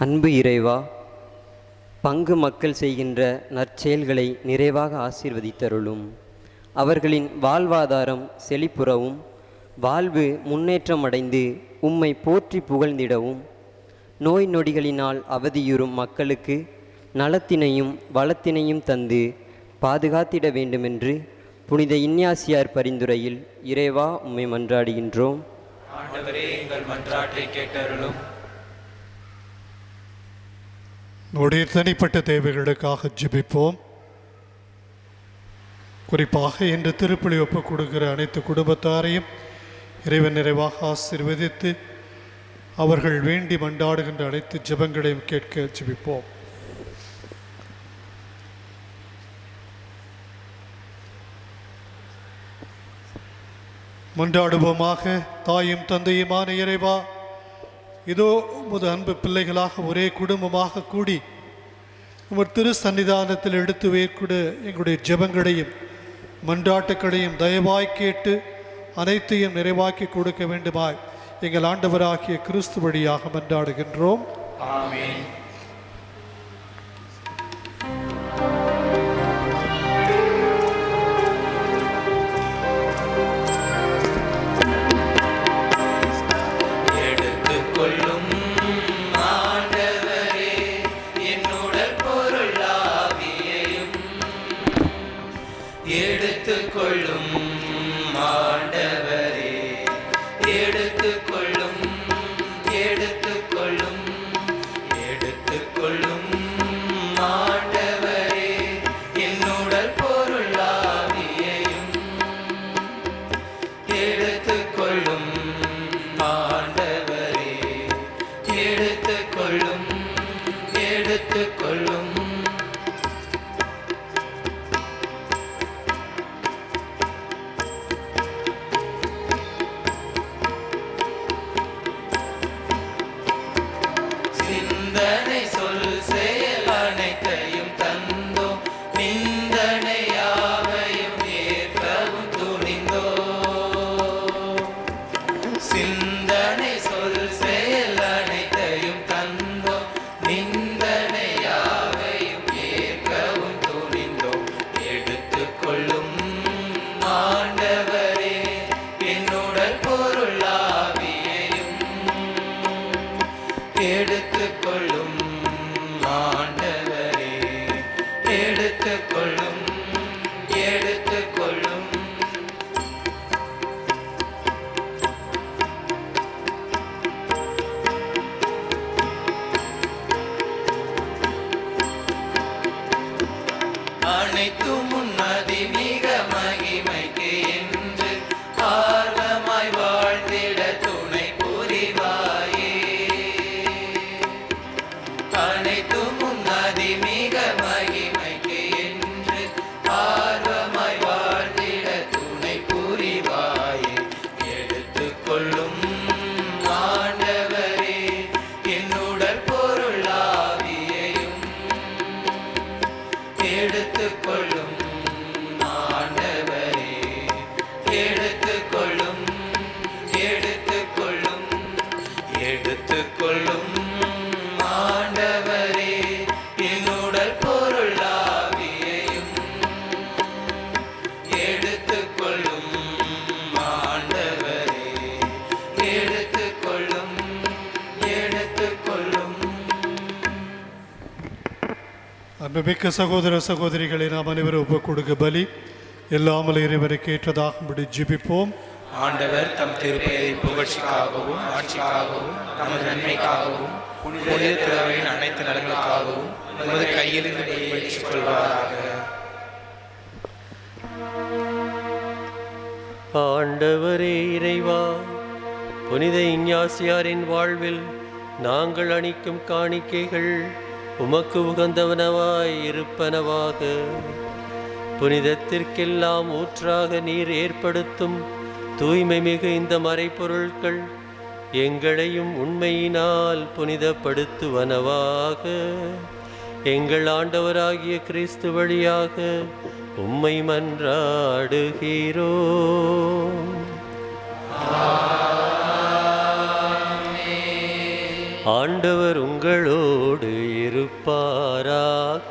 அன்பு இறைவா, பங்கு மக்கள் செய்கின்ற நற்செயல்களை நிறைவாக ஆசீர்வதித்தருளும். அவர்களின் வாழ்வாதாரம் செழிப்புறவும் வாழ்வு முன்னேற்றம் அடைந்து உம்மை போற்றி புகழ்ந்திடவும், நோய் நொடிகளினால் அவதியுறும் மக்களுக்கு நலத்தினையும் வளத்தினையும் தந்து பாதுகாத்திட வேண்டுமென்று புனித இஞ்ஞாசியார் பரிந்துரையில் இறைவா உம்மை மன்றாடுகின்றோம். ஆண்டவரே எங்கள் மன்றாட்டை கேட்டருளும். நம்முடைய தனிப்பட்ட தேவைகளுக்காக ஜெபிப்போம். குறிப்பாக இன்று திருப்பலி ஒப்புக் கொடுக்கிற அனைத்து குடும்பத்தாரையும் இறைவன் நிறைவாக ஆசீர்வதித்து அவர்கள் வேண்டி மன்றாடுகின்ற அனைத்து ஜெபங்களையும் கேட்க ஜெபிப்போம். மன்றாடுவோமாக. தாயும் தந்தையுமான இறைவா, இதோ உமது அன்பு பிள்ளைகளாக ஒரே குடும்பமாக கூடி உமது திரு சன்னிதானத்தில் எடுத்து வைக்கூட எங்களுடைய ஜெபங்களையும் மன்றாட்டுக்களையும் தயவாய் கேட்டு அனைத்தையும் நிறைவாக்கி கொடுக்க வேண்டுமாய் எங்கள் ஆண்டவராகிய கிறிஸ்து வழியாக மன்றாடுகின்றோம். ஆமென். எடுத்துக்கொள்ளும் ஆண்டவரே என்னுடல் பொருள் ஆவியையும், எடுத்துக்கொள்ளும் ஆண்டவரே, எடுத்துக்கொள்ளும், எடுத்துக்கொள்ளும், எடுத்துக்கொள்ளும் ஆண்டவரே என்னுடல் பொருள் ஆவியையும், எடுத்துக்கொள்ளும் ஆண்டவரே, எடுத்துக்கொள்ளும், எடுத்துக்கொள்ளும். சிந்தனை சொல் செயல் அனைத்தையும் தந்தோ, நிந்தனையாவையும் ஏற்கவும் துணிந்தோ. சிந்தனை சொல் செயல் அனைத்தையும் தந்தோ, நிந்தனையாவையும் ஏற்கவும் துணிந்தோ. எடுத்துக்கொள்ளும் ஆண்டவரே என்னுடல் பொருள் ஆவியையும், எடுத்துக்கொள்ளும் ஆண்டவரே, எடுத்துக்கொள்ளும், எடுத்துக்கொள்ளும். அனைத்தும் உன்னதி மிக மகிமைக்கு என்று ஆர்வமாய் வாழ்ந்திட துணை புரிவாயே. அனைத்தும் உன்னதி மிக மகிமைக்கு என்று ஆர்வமாய் வாழ்ந்திட துணை புரிவாயே. எடுத்துக்கொள்ளும் ஆண்டவரே என்னுடல் பொருள் ஆவியையும், எடுத்துக்கொள்ளும் ஆண்டவரே, எடுத்துக்கொள்ளும், எடுத்துக்கொள்ளும், எடுத்துக்கொள்ளும் ஆண்டவரே என்னுடல் பொருள் ஆவியையும், எடுத்துக்கொள்ளும் ஆண்டவரே, எடுத்துக்கொள்ளும், எடுத்துக்கொள்ளும். அன்புமிக்க சகோதர சகோதரிகளை நாம் அனைவரும் ஒப்புக் கொடுக்க பலி எல்லாமல் இறைவருக்கு ஏற்றதாகும்படி ஜெபிப்போம். ஆண்டவர் தம் திருப்பெயரை புகழ்ச்சிக்காகவும் ஆட்சிக்காகவும் நமது நன்மைக்காகவும் புனித திருவையின் அனைத்து நலன்களுக்காகவும் நமது கையிலிருந்து நிறைவேற்றிக் கொள்வாராக. ஆண்டவரே இறைவா, புனித இஞ்ஞாசியாரின் வாழ்வில் நாங்கள் அளிக்கும் காணிக்கைகள் உமக்கு உகந்தவனவாய் இருப்பனவாக. புனிதத்திற்கெல்லாம் ஊற்றாக நீர் ஏற்படுத்தும் தூய்மை மிகு இந்த மறைப்பொருட்கள் எங்களையும் உண்மையினால் புனிதப்படுத்துவனவாக. எங்கள் ஆண்டவராகிய கிறிஸ்து வழியாக உம்மை மன்றாடுகிறோம். ஆண்டவர் உங்களோடு இருப்பாராக.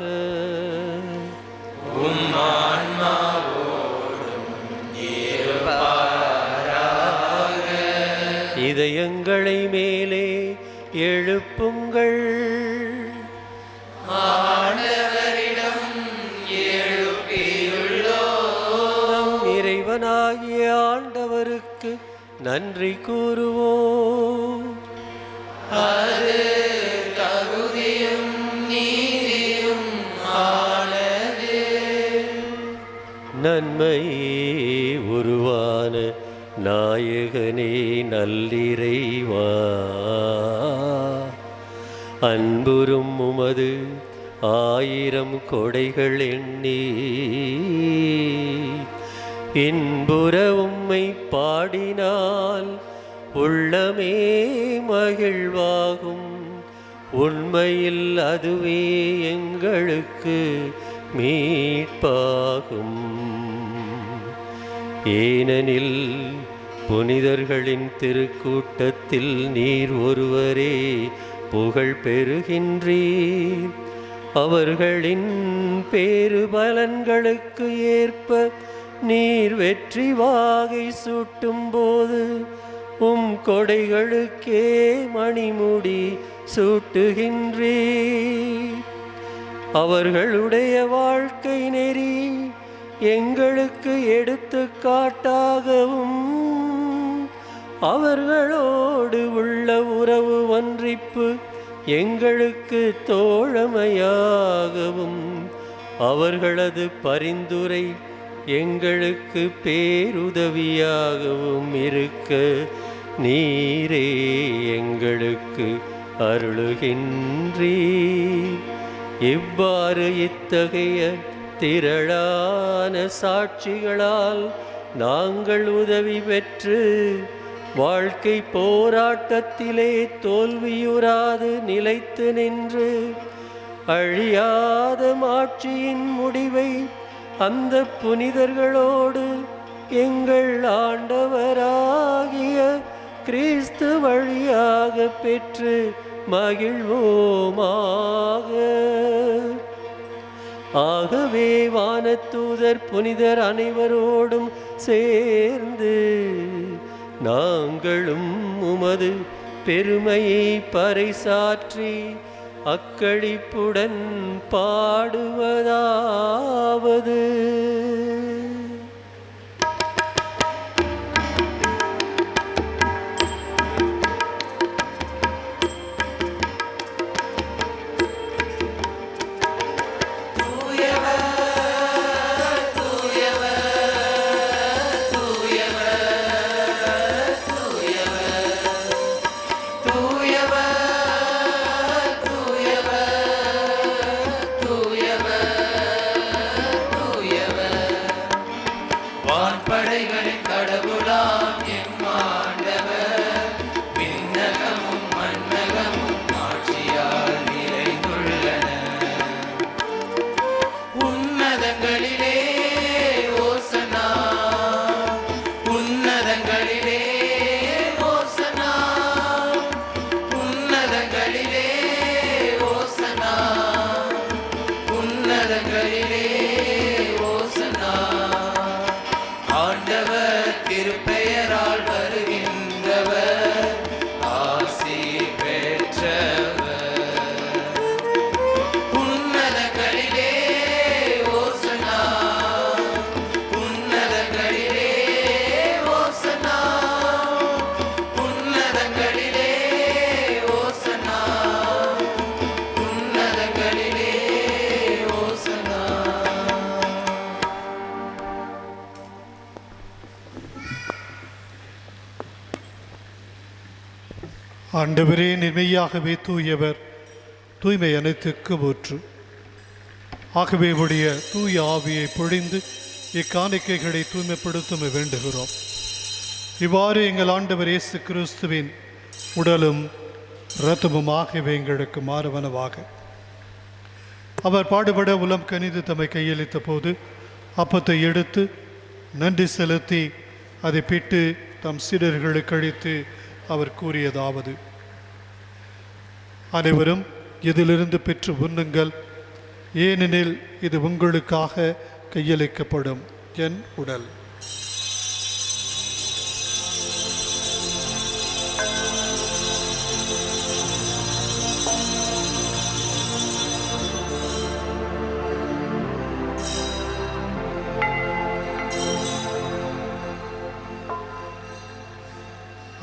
இதயங்களை மேலே எழுப்புங்கள். நம் இறைவனாகிய ஆண்டவருக்கு நன்றி கூறுவோம். அது தகுதியும் நீதியும் ஆனது. நன்மை உருவான நாயகனே நல்லிறைவா, அன்புறும் உமது 1000 கொடைகள் எண்ணி இன்புற உம்மை பாடினால் உள்ளமே மகிழ்வாகும். உண்மையில் அதுவே எங்களுக்கு மீட்பாகும். ஏனெனில் புனிதர்களின் திருக்கூட்டத்தில் நீர் ஒருவரே புகழ் பெறுகின்றீர். அவர்களின் பேருபலன்களுக்கு ஏற்ப நீர் வெற்றி வாகை சூட்டும் போது உம் கொடைகளுக்கே மணிமுடி சூட்டுகின்றீர். அவர்களுடைய வாழ்க்கை நெறி எங்களுக்கு எடுத்துக்காட்டாகவும் அவர்களோடு உள்ள உறவு ஒன்றிப்பு எங்களுக்கு தோழமையாகவும் அவர்களது பரிந்துரை எங்களுக்கு பேருதவியாகவும் இருக்க நீரே எங்களுக்கு அருளுகின்றீர். இவ்வாறு இத்தகைய திரளான சாட்சிகளால் நாங்கள் உதவி பெற்று வாழ்க்கை போராட்டத்திலே தோல்வியுறாது நிலைத்து நின்று அழியாத மாட்சியின் முடிவை அந்த புனிதர்களோடு எங்கள் ஆண்டவராகிய கிறிஸ்து வழியாக பெற்று மகிழ்வோமாக. ஆகவே வானதூதர் புனிதர் அனைவரோடும் சேர்ந்து நாங்களும் உமது பெருமையை பறைசாற்றி அக்களிப்புடன் பாடுவதாவது. தூயவர் ஆண்டவரே, நிர்மையாகவே தூயவர், தூய்மை அனைத்துக்கு ஊற்று. ஆகவே உடைய தூய ஆவியை பொழிந்து இக்காணிக்கைகளை தூய்மைப்படுத்த வேண்டுகிறோம். இவ்வாறு எங்கள் ஆண்டவர் இயேசு கிறிஸ்துவின் உடலும் இரத்தமுமாகவே எங்களுக்கு மாறுவனவாக. அவர் பாடுபட உலம் கனிந்து தம்மை கையளித்த போது அப்பத்தை எடுத்து நன்றி செலுத்தி அதை பிட்டு தம் சீடர்களுக்கு அளித்து அவர் கூறியதாவது: அனைவரும் இதிலிருந்து பெற்று உண்ணுங்கள், ஏனெனில் இது உங்களுக்காக கையளிக்கப்படும் என் உடல்.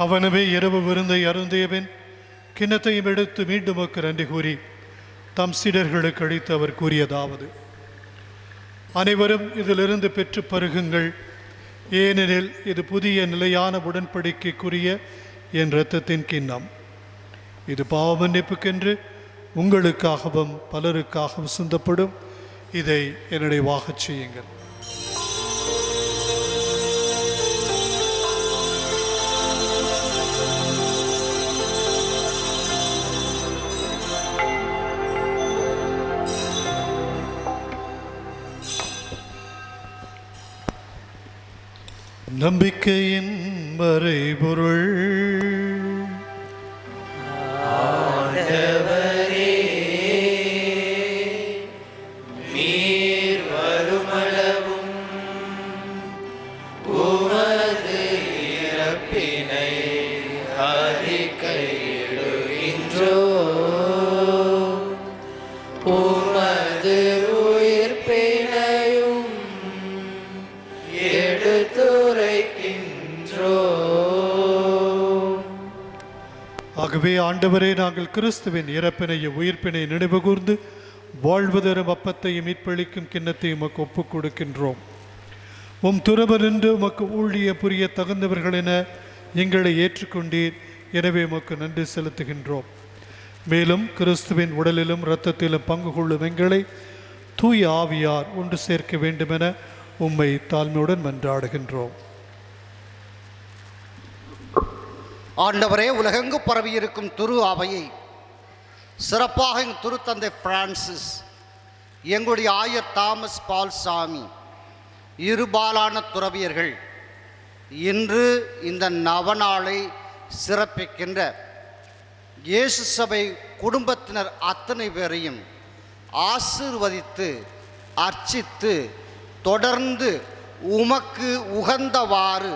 அவனவே இரவு விருந்தை அருந்தியபின் கிண்ணத்தையும் எடுத்து மீண்டும் நன்றி கூறி தம் சீடர்களுக்கு அளித்து அவர் கூறியதாவது: அனைவரும் இதிலிருந்து பெற்று பருகுங்கள், ஏனெனில் இது புதிய நிலையான உடன்படிக்கைக்குரிய என் இரத்தத்தின் கிண்ணம். இது பாவ மன்னிப்புக்கென்று உங்களுக்காகவும் பலருக்காகவும் சிந்தப்படும். இதை என்னுடைய வாகச் செய்யுங்கள். நம்பிக்கையின் மறைபொருள். ஆண்டவரே, நீர் வருமளவும் உமது இறப்பினை அறிக்கையிடுகின்றோம், உமது உயிர்ப்பினையும் ஆகவே ஆண்டவரே, நாங்கள் கிறிஸ்துவின் இறப்பினையும் உயிர்ப்பினை நினைவு கூர்ந்து வாழ்வு தரும் அப்பத்தையும் மீட்பளிக்கும் கிண்ணத்தையும் உமக்கு ஒப்புக் கொடுக்கின்றோம். உம் துறவர் என்று உமக்கு ஊழிய புரிய தகுந்தவர்கள் என எங்களை ஏற்றுக்கொண்டீர். எனவே உமக்கு நன்றி செலுத்துகின்றோம். மேலும் கிறிஸ்துவின் உடலிலும் இரத்தத்திலும் பங்கு கொள்ளும் எங்களை தூய ஆவியார் ஒன்று சேர்க்க வேண்டுமென உம்மை தாழ்மையுடன் மன்றாடுகின்றோம். ஆண்டவரே, உலகெங்கு பரவியிருக்கும் துரு அவையை சிறப்பாக எங்கள் திருத்தந்தை பிரான்சிஸ், எங்களுடைய ஆயர் தாமஸ் பால்சாமி, இருபாலான துறவியர்கள் இன்று இந்த நவநாளை சிறப்பிக்கின்ற இயேசு சபை குடும்பத்தினர் அத்தனை பேரையும் ஆசீர்வதித்து அர்ச்சித்து தொடர்ந்து உமக்கு உகந்தவாறு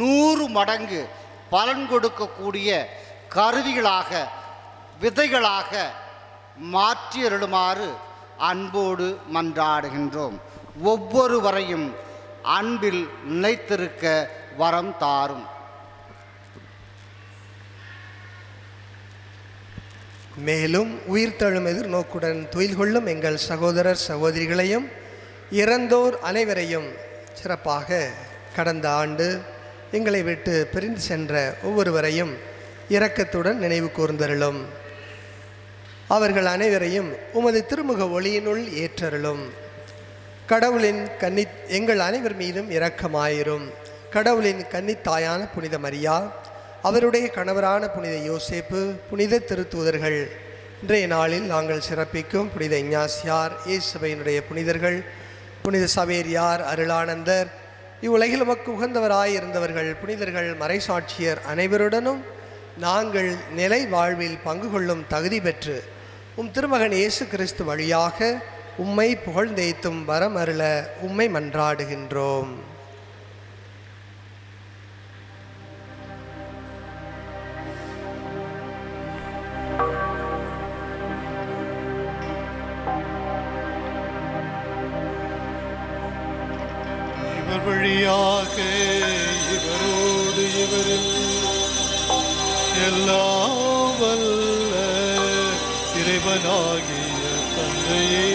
100 மடங்கு பலன் கொடுக்கக்கூடிய கருவிகளாக, விதைகளாக மாற்றியருளுமாறு அன்போடு மன்றாடுகின்றோம். ஒவ்வொருவரையும் அன்பில் நிலைத்திருக்க வரம் தாரும். மேலும் உயிர்த்தெழும் எதிர்நோக்குடன் துயில் கொள்ளும் எங்கள் சகோதரர் சகோதரிகளையும் இறந்தோர் அனைவரையும் சிறப்பாக கடந்த ஆண்டு எங்களை விட்டு பிரிந்து சென்ற ஒவ்வொருவரையும் இரக்கத்துடன் நினைவு கூர்ந்தருளும். அவர்கள் அனைவரையும் உமது திருமுக ஒளியினுள் ஏற்றருளும். கடவுளின் எங்கள் அனைவர் மீதும் இரக்கமாயிரும். கடவுளின் கன்னித்தாயான புனித மரியா, அவருடைய கணவரான புனித யோசேப்பு, புனித திருத்தூதர்கள், இன்றைய நாளில் நாங்கள் சிறப்பிக்கும் புனித இஞ்ஞாசியார், இயேசுவையினுடைய புனிதர்கள், புனித சவேரியார், அருளானந்தர், இவ்வுலகில் உமக்கு உகந்தவராயிருந்தவர்கள், புனிதர்கள், மறைசாட்சியர் அனைவருடனும் நாங்கள் நிலை வாழ்வில் பங்கு கொள்ளும் தகுதி பெற்று உம் திருமகன் இயேசு கிறிஸ்து வழியாக உம்மை புகழ்ந்தேத்தும் வரம் அருள உம்மை மன்றாடுகின்றோம். இவர் வழியாக இவரோடு இவரில் எல்லாம் வல்ல இறைவனாகிய தந்தையே,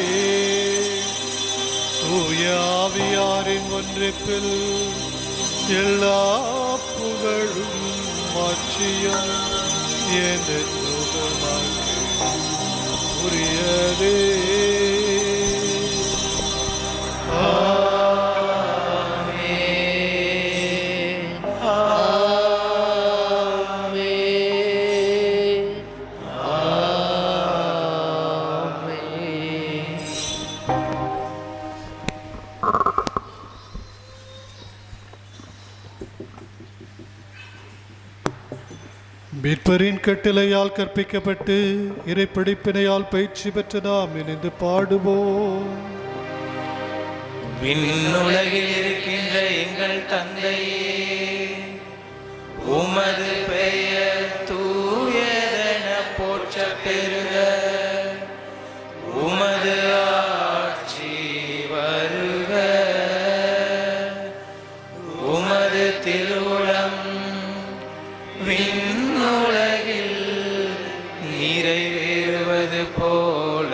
தூய ஆவியாரின் ஒன்றிப்பில் எல்லா புகழும் மாட்சியும் என்றென்றும் உமக்கு உரியதே. மீட்பரின் கட்டளையால் கற்பிக்கப்பட்டு இறைப்படிப்பினையால் பயிற்சி பெற்ற நாம் இணைந்து பாடுவோம். விண்ணுலகில் இருக்கின்ற எங்கள் தந்தையே, உமது பெயர் தூயதென போற்றப் பெறுக. உமது ஆட்சி வருக. உமது திருவுளம் விண்ணுலகில் நிறைவேறுவது போல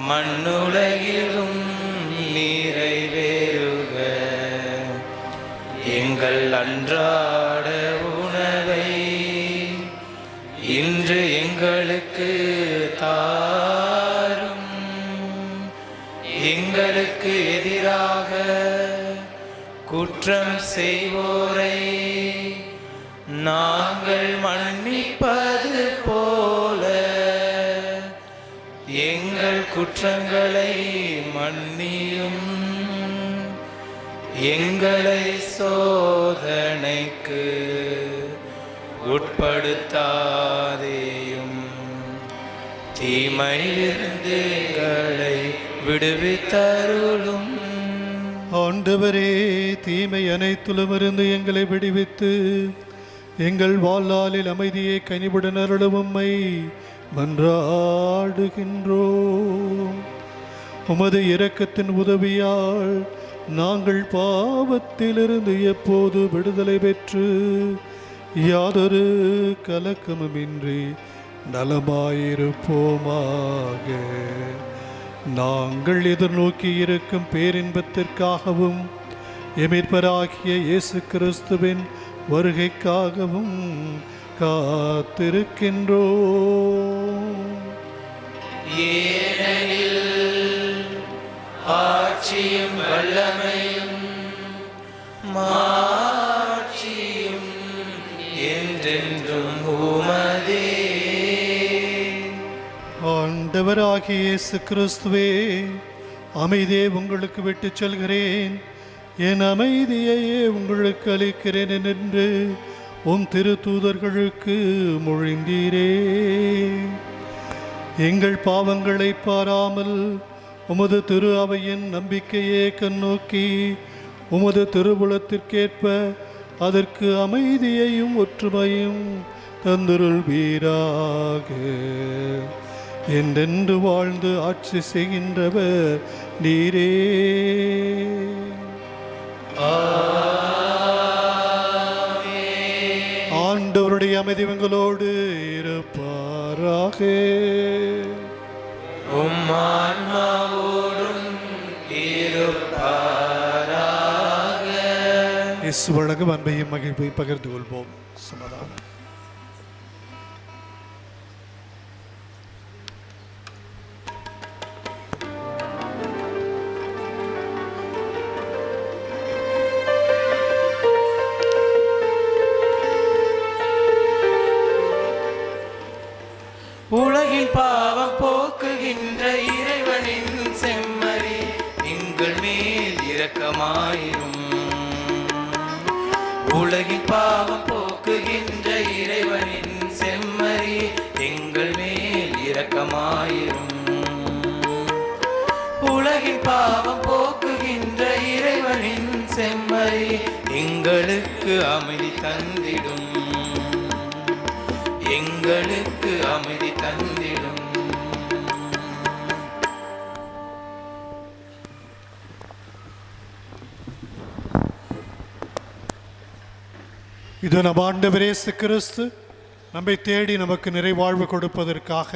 மண்ணுலகிலும் நிறைவேறுக. எங்கள் அன்றாட உணவை இன்று எங்களுக்கு தாரும். எங்களுக்கு எதிராக குற்றம் செய்வோரை நாங்கள் மன்னிப்பது போல எங்கள் குற்றங்களை மன்னியும். எங்களை சோதனைக்கு உட்படுத்தாதேயும், தீமையிலிருந்து எங்களை விடுவித்தருளும். ஆண்டவரே, தீமை அனைத்திலுமிருந்து எங்களை விடுவித்து எங்கள் வாழ்நாளில் அமைதியை கனிவுடன் அருளும் உம்மை மன்றாடுகின்றோம். உமது இரக்கத்தின் உதவியால் நாங்கள் பாவத்திலிருந்து எப்போது விடுதலை பெற்று யாதொரு கலக்கமுமின்றி நலமாயிருப்போமாக. நாங்கள் எதிர்நோக்கி இருக்கும் பேரின்பத்திற்காகவும் எமிர்பராகிய இயேசு கிறிஸ்துவின் வருகைக்காகவும் காத்திருக்கின்றோம். ஏனெனில் ஆட்சியும் வல்லமையும் மாட்சியும் என்றென்றும் உமதே. ஆண்டவராகிய இயேசு கிறிஸ்துவே, அமைதியை உங்களுக்கு விட்டுச் செல்கிறேன், என் அமைதியையே உங்களுக்கு அளிக்கிறேன் என்று உம் திருத்தூதர்களுக்கு மொழிந்தீரே. எங்கள் பாவங்களை பாராமல் உமது திரு அவையின் நம்பிக்கையே கண்ணோக்கி உமது திருவுளத்திற்கேற்ப அதற்கு அமைதியையும் ஒற்றுமையும் தந்தருள்வீராக. என்றென்று வாழ்ந்து ஆட்சி செய்கின்றவர் நீரே. ஆண்டவருடைய அமைதி உங்களோடு இருப்பாராக. உம் ஆன்மாவோடும் இருப்பாராக. இயேசு வழங்கும் அன்பையும் மகிழ்வையும் பகிர்ந்து கொள்வோம். சமாதானம். உலகின் பாவம் போக்குகின்ற இறைவனின் செம்மறி, எங்கள் மேல் இரக்கமாயிரும். உலகின் பாவம் போக்குகின்ற இறைவனின் செம்மறி, எங்கள் மேல் இரக்கமாயிரும். உலகின் பாவம் போக்குகின்ற இறைவனின் செம்மறி, எங்களுக்கு அமைதி தந்திடும். எங்களுக்கு அமைதி தந்திடும். இது நம் ஆண்டவர் இயேசு கிறிஸ்து நம்மை தேடி நமக்கு நிறைவாழ்வு கொடுப்பதற்காக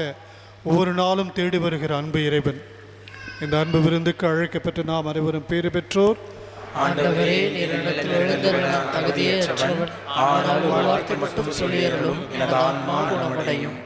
ஒவ்வொரு நாளும் தேடி வருகிற அன்பு இறைவன். இந்த அன்பு விருந்துக்கு அழைக்கப்பட்ட நாம் அனைவரும் பேறு பெற்றோர். ஆண்டவரே, நீர் என்னிடத்தில் எழுந்தருள நான் தகுதியற்றவன். ஆனால் ஒரு வார்த்தை மட்டும் சொல்லியருளும், எனது ஆன்மா குணமடையும்.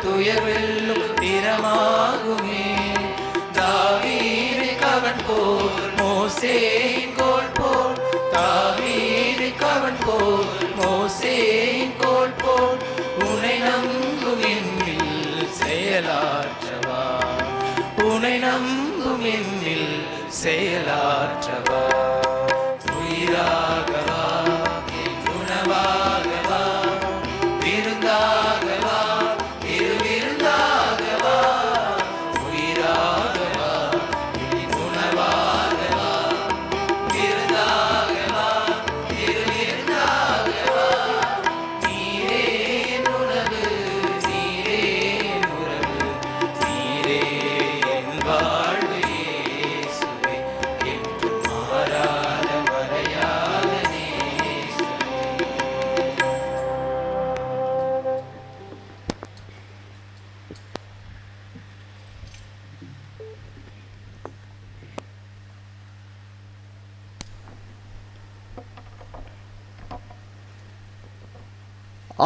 துயர்வெல்லும் திறமாகுமே. தாவீது கவன் போல் மோசேயின் கோல் போல், தாவீது கவன் போல் மோசேயின் கோல் போல், உன்னை நம்பும் என்னில் செயலாற்றவா, உன்னை நம்பும் என்னில் செயலாற்றவா. உயிராக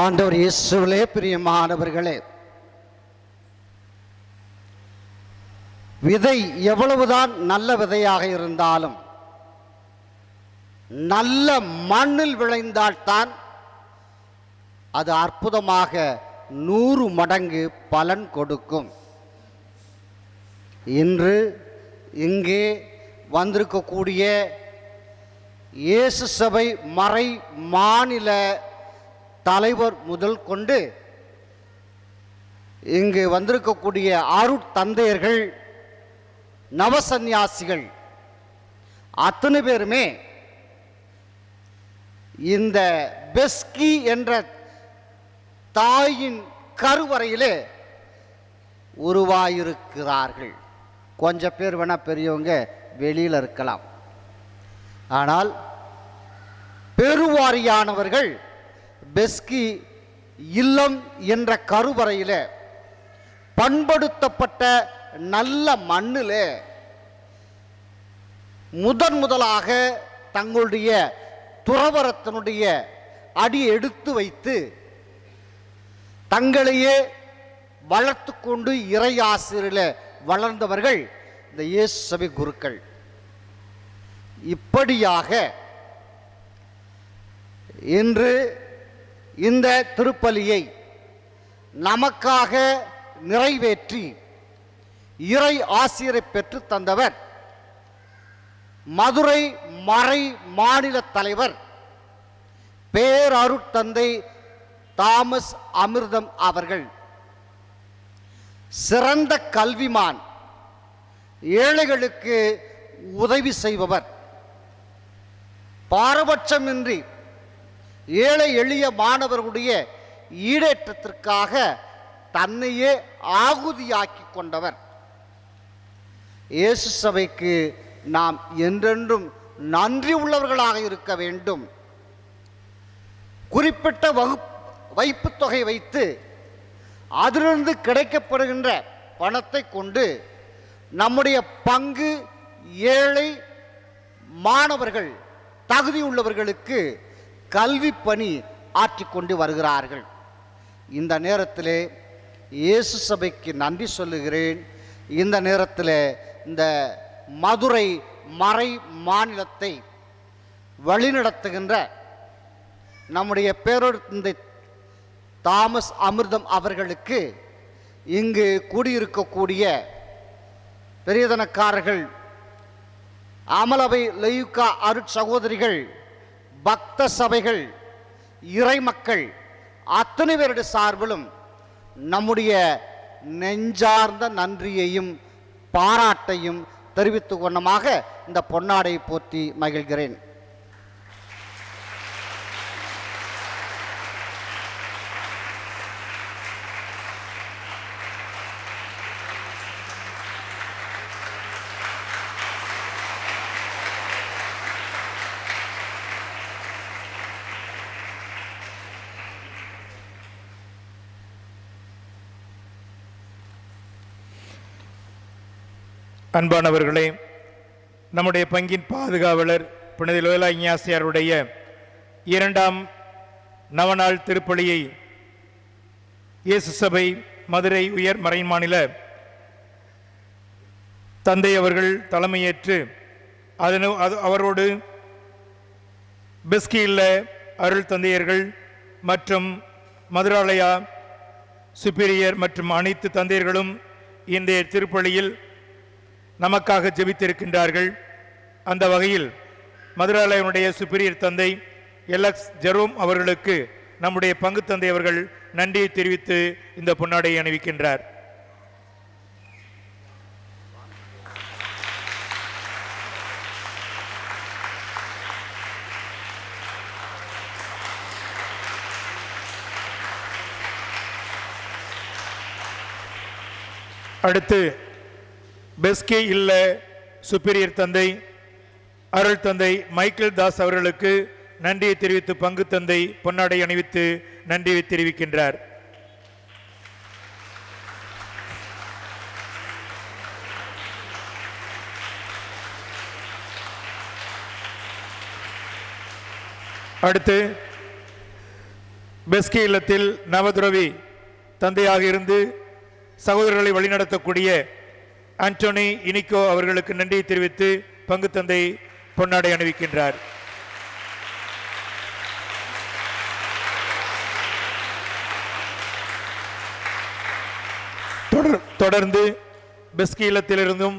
ஆண்டவர் இயேசுவிலே பிரியமானவர்களே, விதை எவ்வளவுதான் நல்ல விதையாக இருந்தாலும் நல்ல மண்ணில் விளைந்தால்தான் அது அற்புதமாக 100 மடங்கு பலன் கொடுக்கும். இன்று இங்கே வந்திருக்கக்கூடிய இயேசு சபை மறை மாநில தலைவர் முதல் கொண்டு இங்கு வந்திருக்கக்கூடிய அருட்தந்தையர்கள், நவசந்நியாசிகள் அத்தனை பேருமே இந்த பெஸ்கி என்ற தாயின் கருவறையிலே உருவாயிருக்கிறார்கள். கொஞ்சம் பேர் வேணா பெரியவங்க வெளியில் இருக்கலாம், ஆனால் பெருவாரியானவர்கள் பெஸ்கி இல்லம் என்ற கருவறையில் பண்படுத்தப்பட்ட நல்ல மண்ணில் முதலாக தங்களுடைய துறவரத்தினுடைய அடி எடுத்து வைத்து தங்களையே வளர்த்து கொண்டு இறையாசிரியில் வளர்ந்தவர்கள் இந்த இயேசு சபை குருக்கள். இப்படியாக இன்று இந்த திருப்பலியை நமக்காக நிறைவேற்றி இறை ஆசிரியரை பெற்று தந்தவர் மதுரை மறை மாநில தலைவர் பேரருட்தந்தை தாமஸ் அமிர்தம் அவர்கள். சிறந்த கல்விமான், ஏழைகளுக்கு உதவி செய்பவர், பாரபட்சமின்றி ஏழை எளிய மாணவர்களுடைய ஈடேற்றத்திற்காக தன்னையே ஆகுதியாக்கி கொண்டவர். இயேசு சபைக்கு நாம் என்றென்றும் நன்றி உள்ளவர்களாக இருக்க வேண்டும். குறிப்பிட்ட வைப்புத் தொகை வைத்து அதிலிருந்து கிடைக்கப்படுகின்ற பணத்தை கொண்டு நம்முடைய பங்கு ஏழை மாணவர்கள், தகுதியுள்ளவர்களுக்கு கல்வி பணி ஆற்றிக்கொண்டு வருகிறார்கள். இந்த நேரத்தில் இயேசு சபைக்கு நன்றி சொல்லுகிறேன். இந்த நேரத்தில் இந்த மதுரை மறை மாநிலத்தை வழிநடத்துகின்ற நம்முடைய பேரொருத்தந்தை தாமஸ் அமிர்தம் அவர்களுக்கு, இங்கு கூடியிருக்கக்கூடிய பெரியதனக்காரர்கள், அமலவை லயுக்கா அருட்சகோதரிகள், பக்த சபைகள், இறைமக்கள் அத்தனை பேருடைய சார்பிலும் நம்முடைய நெஞ்சார்ந்த நன்றியையும் பாராட்டையும் தெரிவித்து கொண்டமாக இந்த பொன்னாடை போற்றி மகிழ்கிறேன். அன்பானவர்களே, நம்முடைய பங்கின் பாதுகாவலர் புனித லோயலா இஞ்ஞாசியாருடைய 2ஆம் நவநாள் திருப்பலியை இயேசு சபை மதுரை உயர் மறை மாநில தந்தை அவர்கள் தலைமையேற்று அவரோடு பெஸ்கியில் அருள் தந்தையர்கள் மற்றும் மதுராலயா சுப்பீரியர் மற்றும் அனைத்து தந்தையர்களும் இந்த திருப்பலியில் நமக்காக ஜெபித்திருக்கின்றார்கள். அந்த வகையில் மதுராலயனுடைய சுப்பீரியர் தந்தை எல்எக்ஸ் ஜெரோம் அவர்களுக்கு நம்முடைய பங்கு தந்தை அவர்கள் நன்றியை தெரிவித்து இந்த பொன்னாடையை அணிவிக்கின்றார். அடுத்து பெஸ்கி இல்ல சுப்பீரியர் தந்தை அருள் தந்தை மைக்கேல் தாஸ் அவர்களுக்கு நன்றியை தெரிவித்து பங்கு தந்தை பொன்னாடை அணிவித்து நன்றியை தெரிவிக்கின்றார். அடுத்து பெஸ்கி இல்லத்தில் நவதுறவி தந்தையாக இருந்து சகோதரர்களை வழிநடத்தக்கூடிய ஆண்டோனி இனிகோ அவர்களுக்கு நன்றியை தெரிவித்து பங்கு தந்தை பொன்னாடை அணிவிக்கின்றார். தொடர்ந்து பெஸ்கி இல்லத்திலிருந்தும்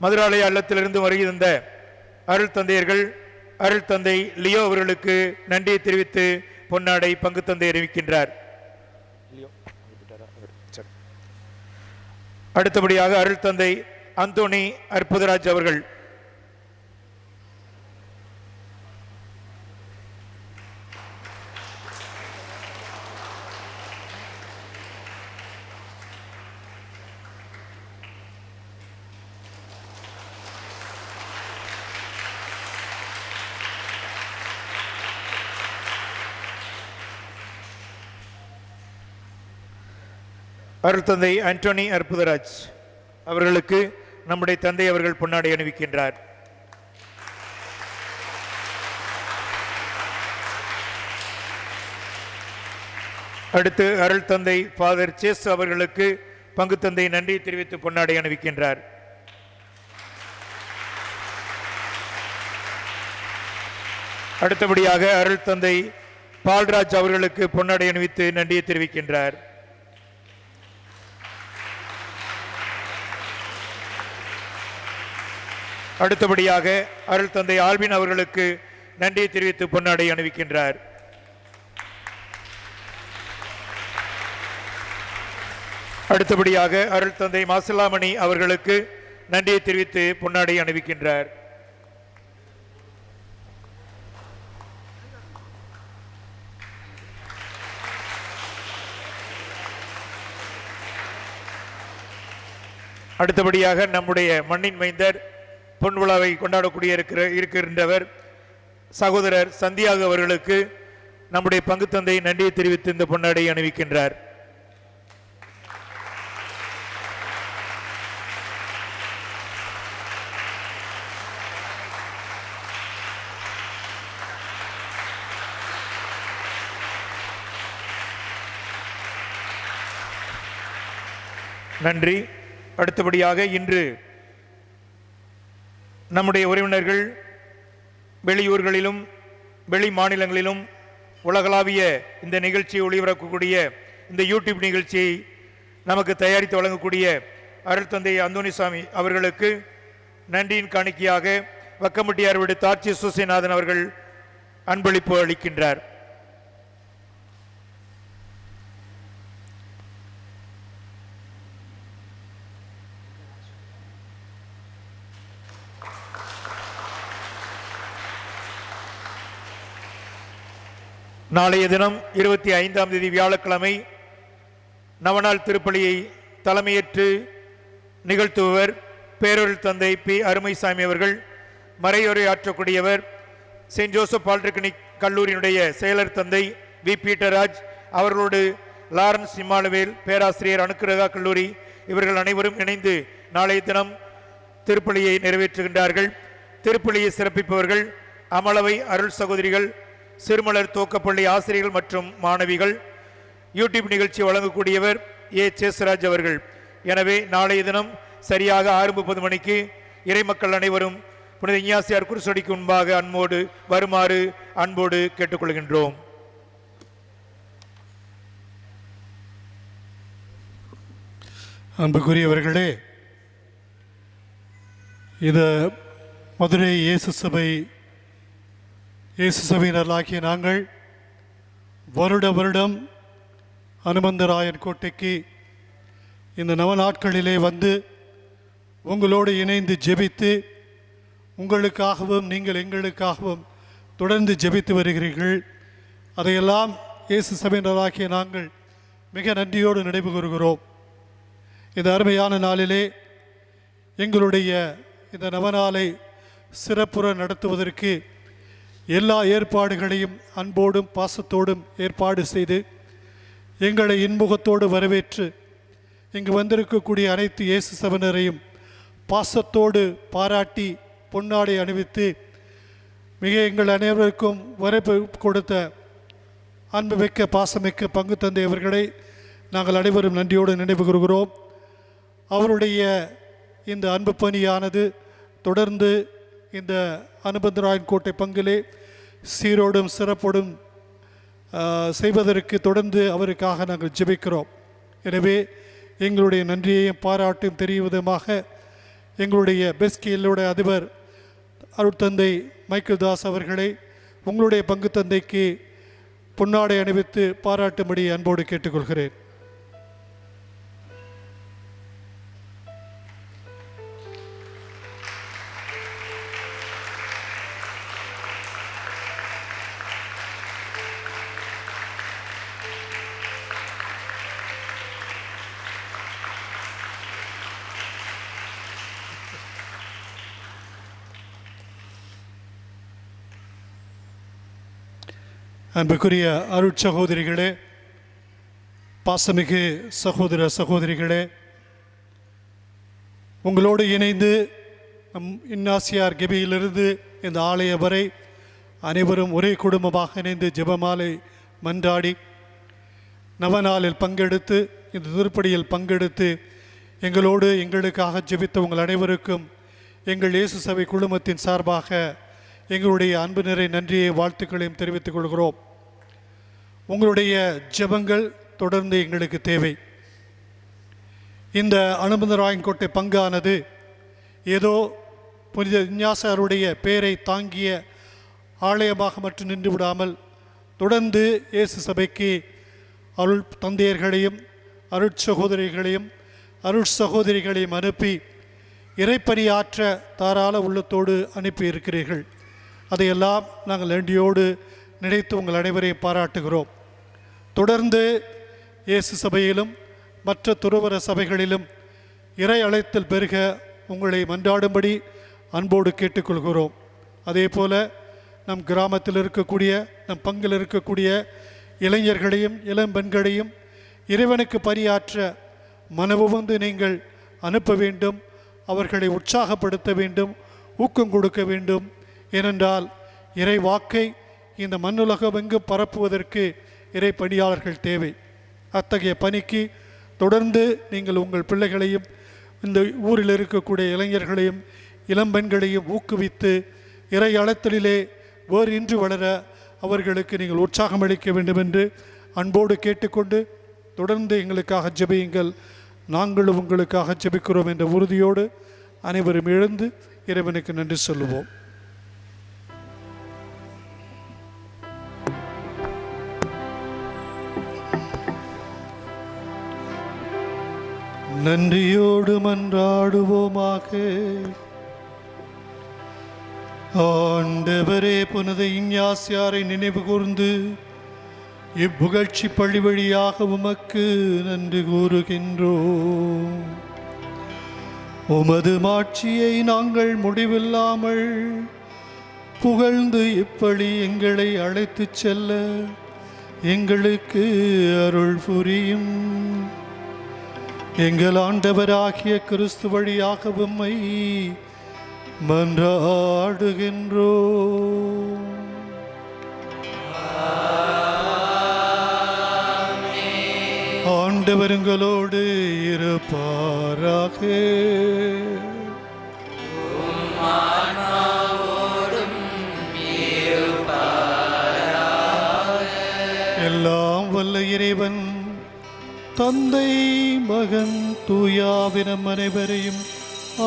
மதுராலய இல்லத்திலிருந்தும் வருகை தந்த அருள் தந்தையர்கள் அருள் தந்தை லியோ அவர்களுக்கு நன்றியை தெரிவித்து பொன்னாடை பங்கு தந்தை அறிவிக்கின்றார். அடுத்தபடியாக அருள் தந்தை அந்தோணி அற்புதராஜ் அவர்கள் அருள் தந்தை ஆண்டோனி அற்புதராஜ் அவர்களுக்கு நம்முடைய தந்தை அவர்கள் பொன்னாடை அணிவிக்கின்றார். அடுத்து அருள் தந்தை ஃபாதர் சேஸ் அவர்களுக்கு பங்கு தந்தை நன்றி தெரிவித்து பொன்னாடை அணிவிக்கின்றார். அடுத்தபடியாக அருள் தந்தை பால்ராஜ் அவர்களுக்கு பொன்னாடை அணிவித்து நன்றியை தெரிவிக்கின்றார். அடுத்தபடியாக அருள் தந்தை ஆல்பின் அவர்களுக்கு நன்றியை தெரிவித்து பொன்னாடை அணிவிக்கின்றார். அடுத்தபடியாக அருள் தந்தை மாசிலாமணி அவர்களுக்கு நன்றியை தெரிவித்து பொன்னாடை அணிவிக்கின்றார். அடுத்தபடியாக நம்முடைய மண்ணின் மைந்தர் பொன் விழாவை கொண்டாடக்கூடிய இருக்கின்றவர் சகோதரர் சந்தியாக அவர்களுக்கு நம்முடைய பங்கு தந்தை நன்றியை தெரிவித்து இந்த பொன்னாடை அணிவிக்கின்றார். நன்றி. அடுத்தபடியாக இன்று நம்முடைய உறவினர்கள் வெளியூர்களிலும் வெளி மாநிலங்களிலும் உலகளாவிய இந்த நிகழ்ச்சியை ஒளிபரப்பக்கூடிய இந்த யூடியூப் நிகழ்ச்சியை நமக்கு தயாரித்து வழங்கக்கூடிய அருள் தந்தை அந்தோணிசாமி அவர்களுக்கு நன்றியின் காணிக்கையாக வக்கம்பட்டியார் வீடு தாட்சி சூசிநாதன் அவர்கள் அன்பளிப்பு அளிக்கின்றார். நாளைய தினம் 25ஆம் தேதி வியாழக்கிழமை நவநாள் திருப்பலியை தலைமையேற்று நிகழ்த்துபவர் பேரொருள் தந்தை பி அருமைசாமி அவர்கள். மறையுரை ஆற்றக்கூடியவர் செயின்ட் ஜோசப் பாலிடெக்னிக் கல்லூரியினுடைய செயலர் தந்தை வி பீட்டராஜ் அவர்களோடு லாரன்ஸ் இமானுவேல் பேராசிரியர் அனுக்கிரகா கல்லூரி இவர்கள் அனைவரும் இணைந்து நாளைய தினம் திருப்பலியை நிறைவேற்றுகின்றார்கள். திருப்பலியை சிறப்பிப்பவர்கள் அமளவை அருள் சகோதரிகள், சிறுமலர் துவக்கப்பள்ளி ஆசிரியர்கள் மற்றும் மாணவிகள். யூடியூப் நிகழ்ச்சி வழங்கக்கூடியவர் ஏ சேஸ்ராஜ் அவர்கள். எனவே நாளைய தினம் சரியாக 6:30 மணிக்கு இறைமக்கள் அனைவரும் புனித இஞ்ஞாசியார் குருசடிக்கு முன்பாக அன்போடு வருமாறு அன்போடு கேட்டுக்கொள்கின்றோம். அன்புக்குரியவர்களே, இது மதுரை இயேசு சபையினர்களாகிய நாங்கள் வருடம் அனுமந்தராயன் கோட்டைக்கு இந்த நவநாட்களிலே வந்து உங்களோடு இணைந்து ஜெபித்து உங்களுக்காகவும் நீங்கள் எங்களுக்காகவும் தொடர்ந்து ஜெபித்து வருகிறீர்கள். அதையெல்லாம் இயேசு சபையினராகிய நாங்கள் மிக நன்றியோடு நினைவு கூறுகிறோம். இந்த அருமையான நாளிலே எங்களுடைய இந்த நவநாளை சிறப்புற நடத்துவதற்கு எல்லா ஏற்பாடுகளையும் அன்போடும் பாசத்தோடும் ஏற்பாடு செய்து எங்களை இன்முகத்தோடு வரவேற்று இங்கு வந்திருக்கக்கூடிய அனைத்து இயேசு சபையினரையும் பாசத்தோடு பாராட்டி பொன்னாடை அணிவித்து மிக எங்கள் அனைவருக்கும் வரவேற்பு கொடுத்த அன்புமிக்க பாசமிக்க பங்கு தந்தை அவர்களை நாங்கள் அனைவரும் நன்றியோடு நினைவு கூறுகிறோம். அவருடைய இந்த அன்பு பணியானது தொடர்ந்து இந்த அனுபந்தராயன் கோட்டை பங்கிலே சீரோடும் சிறப்போடும் செய்வதற்கு தொடர்ந்து அவருக்காக நாங்கள் ஜெபிக்கிறோம். எனவே எங்களுடைய நன்றியையும் பாராட்டும் தெரியும் விதமாக எங்களுடைய பெஸ்கியலுடைய அதிபர் அருட்தந்தை மைக்கேல் தாஸ் அவர்களை உங்களுடைய பங்கு தந்தைக்கு பொன்னாடை அணிவித்து பாராட்டும்படி அன்போடு கேட்டுக்கொள்கிறேன். அன்புக்குரிய அருட்சகோதரிகளே, பாசமிகு சகோதர சகோதரிகளே, உங்களோடு இணைந்து இன்னாசியார் கெபியிலிருந்து இந்த ஆலய வரை அனைவரும் ஒரே குடும்பமாக இணைந்து ஜெபமாலை மன்றாடி நவநாளில் பங்கெடுத்து இந்த திருப்படியில் பங்கெடுத்து எங்களோடு எங்களுக்காக ஜெபித்த உங்கள் அனைவருக்கும் எங்கள் இயேசு சபை குழுமத்தின் சார்பாக எங்களுடைய அன்பு நிறை நன்றியை வாழ்த்துக்களையும் தெரிவித்துக் கொள்கிறோம். உங்களுடைய ஜெபங்கள் தொடர்ந்து எங்களுக்கு தேவை. இந்த அனுபந்தராயன்கோட்டை பங்கானது ஏதோ புனித விஞ்ஞாசாருடைய பெயரை தாங்கிய ஆலயமாக மட்டும் நின்று விடாமல் தொடர்ந்து இயேசு சபைக்கு அருள் தந்தையர்களையும் அருட்சகோதரிகளையும் அருட்சகோதரிகளையும் அனுப்பி இறைப்பணியாற்ற தாராள உள்ளத்தோடு அனுப்பி இருக்கிறீர்கள். அதையெல்லாம் நாங்கள் நன்றியோடு நினைத்து உங்கள் அனைவரையும் பாராட்டுகிறோம். தொடர்ந்து இயேசு சபையிலும் மற்ற துறவற சபைகளிலும் இறை அழைத்தல் பெருக உங்களை மன்றாடும்படி அன்போடு கேட்டுக்கொள்கிறோம். அதே போல் நம் கிராமத்தில் இருக்கக்கூடிய நம் பங்கில் இருக்கக்கூடிய இளைஞர்களையும் இளம்பெண்களையும் இறைவனுக்கு பணியாற்ற மனவுவந்து நீங்கள் அனுப்ப வேண்டும். அவர்களை உற்சாகப்படுத்த வேண்டும், ஊக்கம் கொடுக்க வேண்டும். ஏனென்றால் இறை வாக்கை இந்த மண்ணுலகம் எங்கும் பரப்புவதற்கு இறை பணியாளர்கள் தேவை. அத்தகைய பணிக்கு தொடர்ந்து நீங்கள் உங்கள் பிள்ளைகளையும் இந்த ஊரில் இருக்கக்கூடிய இளைஞர்களையும் இளம்பெண்களையும் ஊக்குவித்து இறை அழைத்தலிலே வேறு இன்று வளர அவர்களுக்கு நீங்கள் உற்சாகம் அளிக்க வேண்டும் என்று அன்போடு கேட்டுக்கொண்டு தொடர்ந்து எங்களுக்காக ஜெபியுங்கள், நாங்களும் உங்களுக்காக ஜெபிக்கிறோம் என்ற உறுதியோடு அனைவரும் எழுந்து இறைவனுக்கு நன்றி சொல்லுவோம். நன்றியோடு மன்றாடுவோமாக. ஆண்டவரே, புனித இஞ்ஞாசியாரை நினைவு கூர்ந்து இப்புகழ்ச்சி பள்ளி வழியாக உமக்கு நன்றி கூறுகின்றோம். உமது மாட்சியை நாங்கள் முடிவில்லாமல் புகழ்ந்து இப்படி எங்களை அழைத்துச் செல்ல எங்களுக்கு அருள் புரியும். எங்கள் ஆண்டவராகிய கிறிஸ்து வழியாக உம்மை மன்றாடுகின்றோம். ஆண்டவருங்களோடு இருப்பாராக. எல்லாம் வல்ல இறைவன் தந்தை மகன் தூயாவினம் அனைவரையும்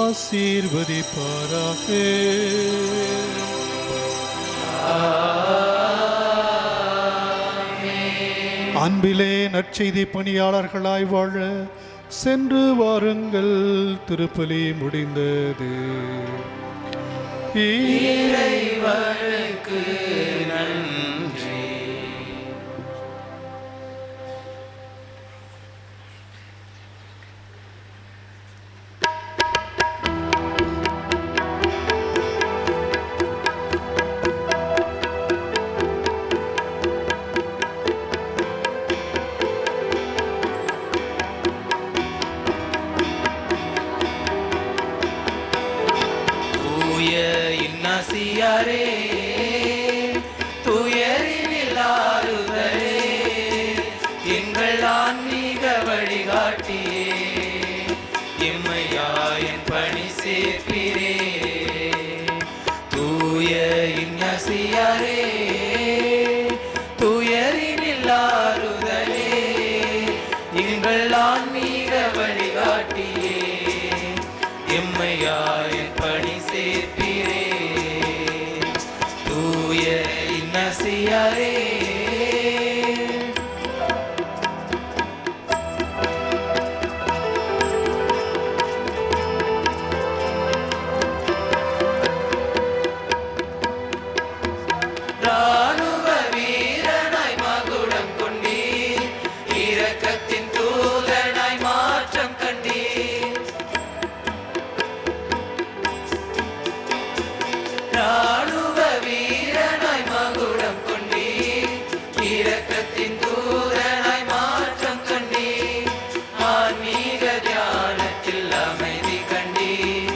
ஆசீர்வதிப்பாராக. அன்பிலே நற்செய்தி பணியாளர்களாய் வாழ சென்று வாருங்கள். திருப்பலி முடிந்தது. இறைவனுக்கு நன்றி. தூய இன்னசியாரே ராணுவ வீரனாய் மகுடம் கொண்டீர், இரக்கத்தின் தூதனாய் மாற்றம் கண்டீர். ராணுவ வீரனாய் மகுடம் கொண்டீர், இரக்கத்தின் தூதனாய் மாற்றம் கண்டீர். ஆன்மீக தியானத்தில் அமைதி கண்டீர்,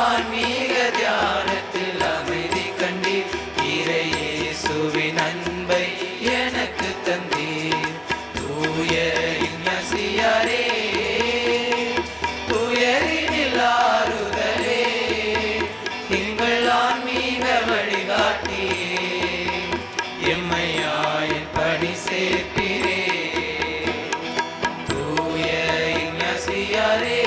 ஆன்மீக தியானத்தில் அமைதி கண்டீர். இறையேசுவின் அன்பை எனக்கு தந்தீர். தூய இன்னசியாரே, துயரினில் ஆறுதலே, எங்கள் ஆன்மீக வழிகாட்டியே, எம்மையாயின் பணி சேர்ப்பிரே. தூய இன்னசியாரே,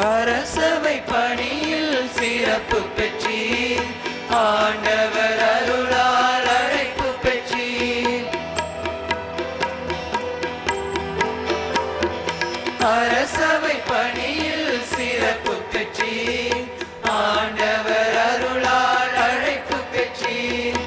அரசவை பணியில் சிறப்பு பெற்றீர், ஆண்டவர் அருளால் அழைப்பு பெற்றீர். அரசவை பணியில் சிறப்பு பெற்றீர், ஆண்டவர் அருளால் அழைப்பு பெற்றீர்.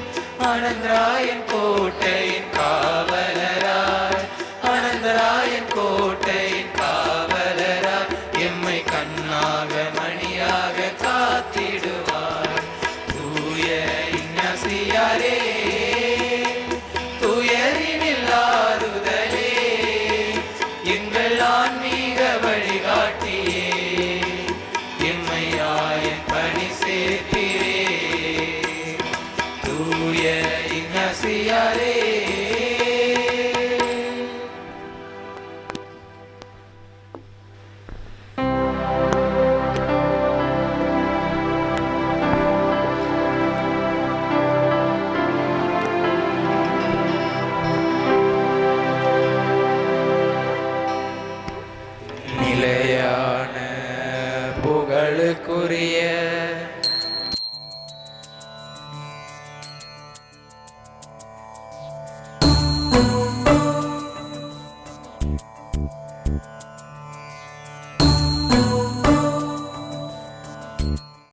அனந்தராயன் கோட்டையின் காவலராய், அனந்தராயன் கோட்டையின் காவலராய், எம்மை கண்ணாக மணியாக காத்திடுவார். தூய இன்னசியாரே, துயரினில் ஆறுதலே, எங்கள் ஆன்மீக வழிகாட்டியே, எம்மையாயின் பணி சேர்ப்பிரே. தூய இன்னசியாரே. நிலையான புகழுக்குரிய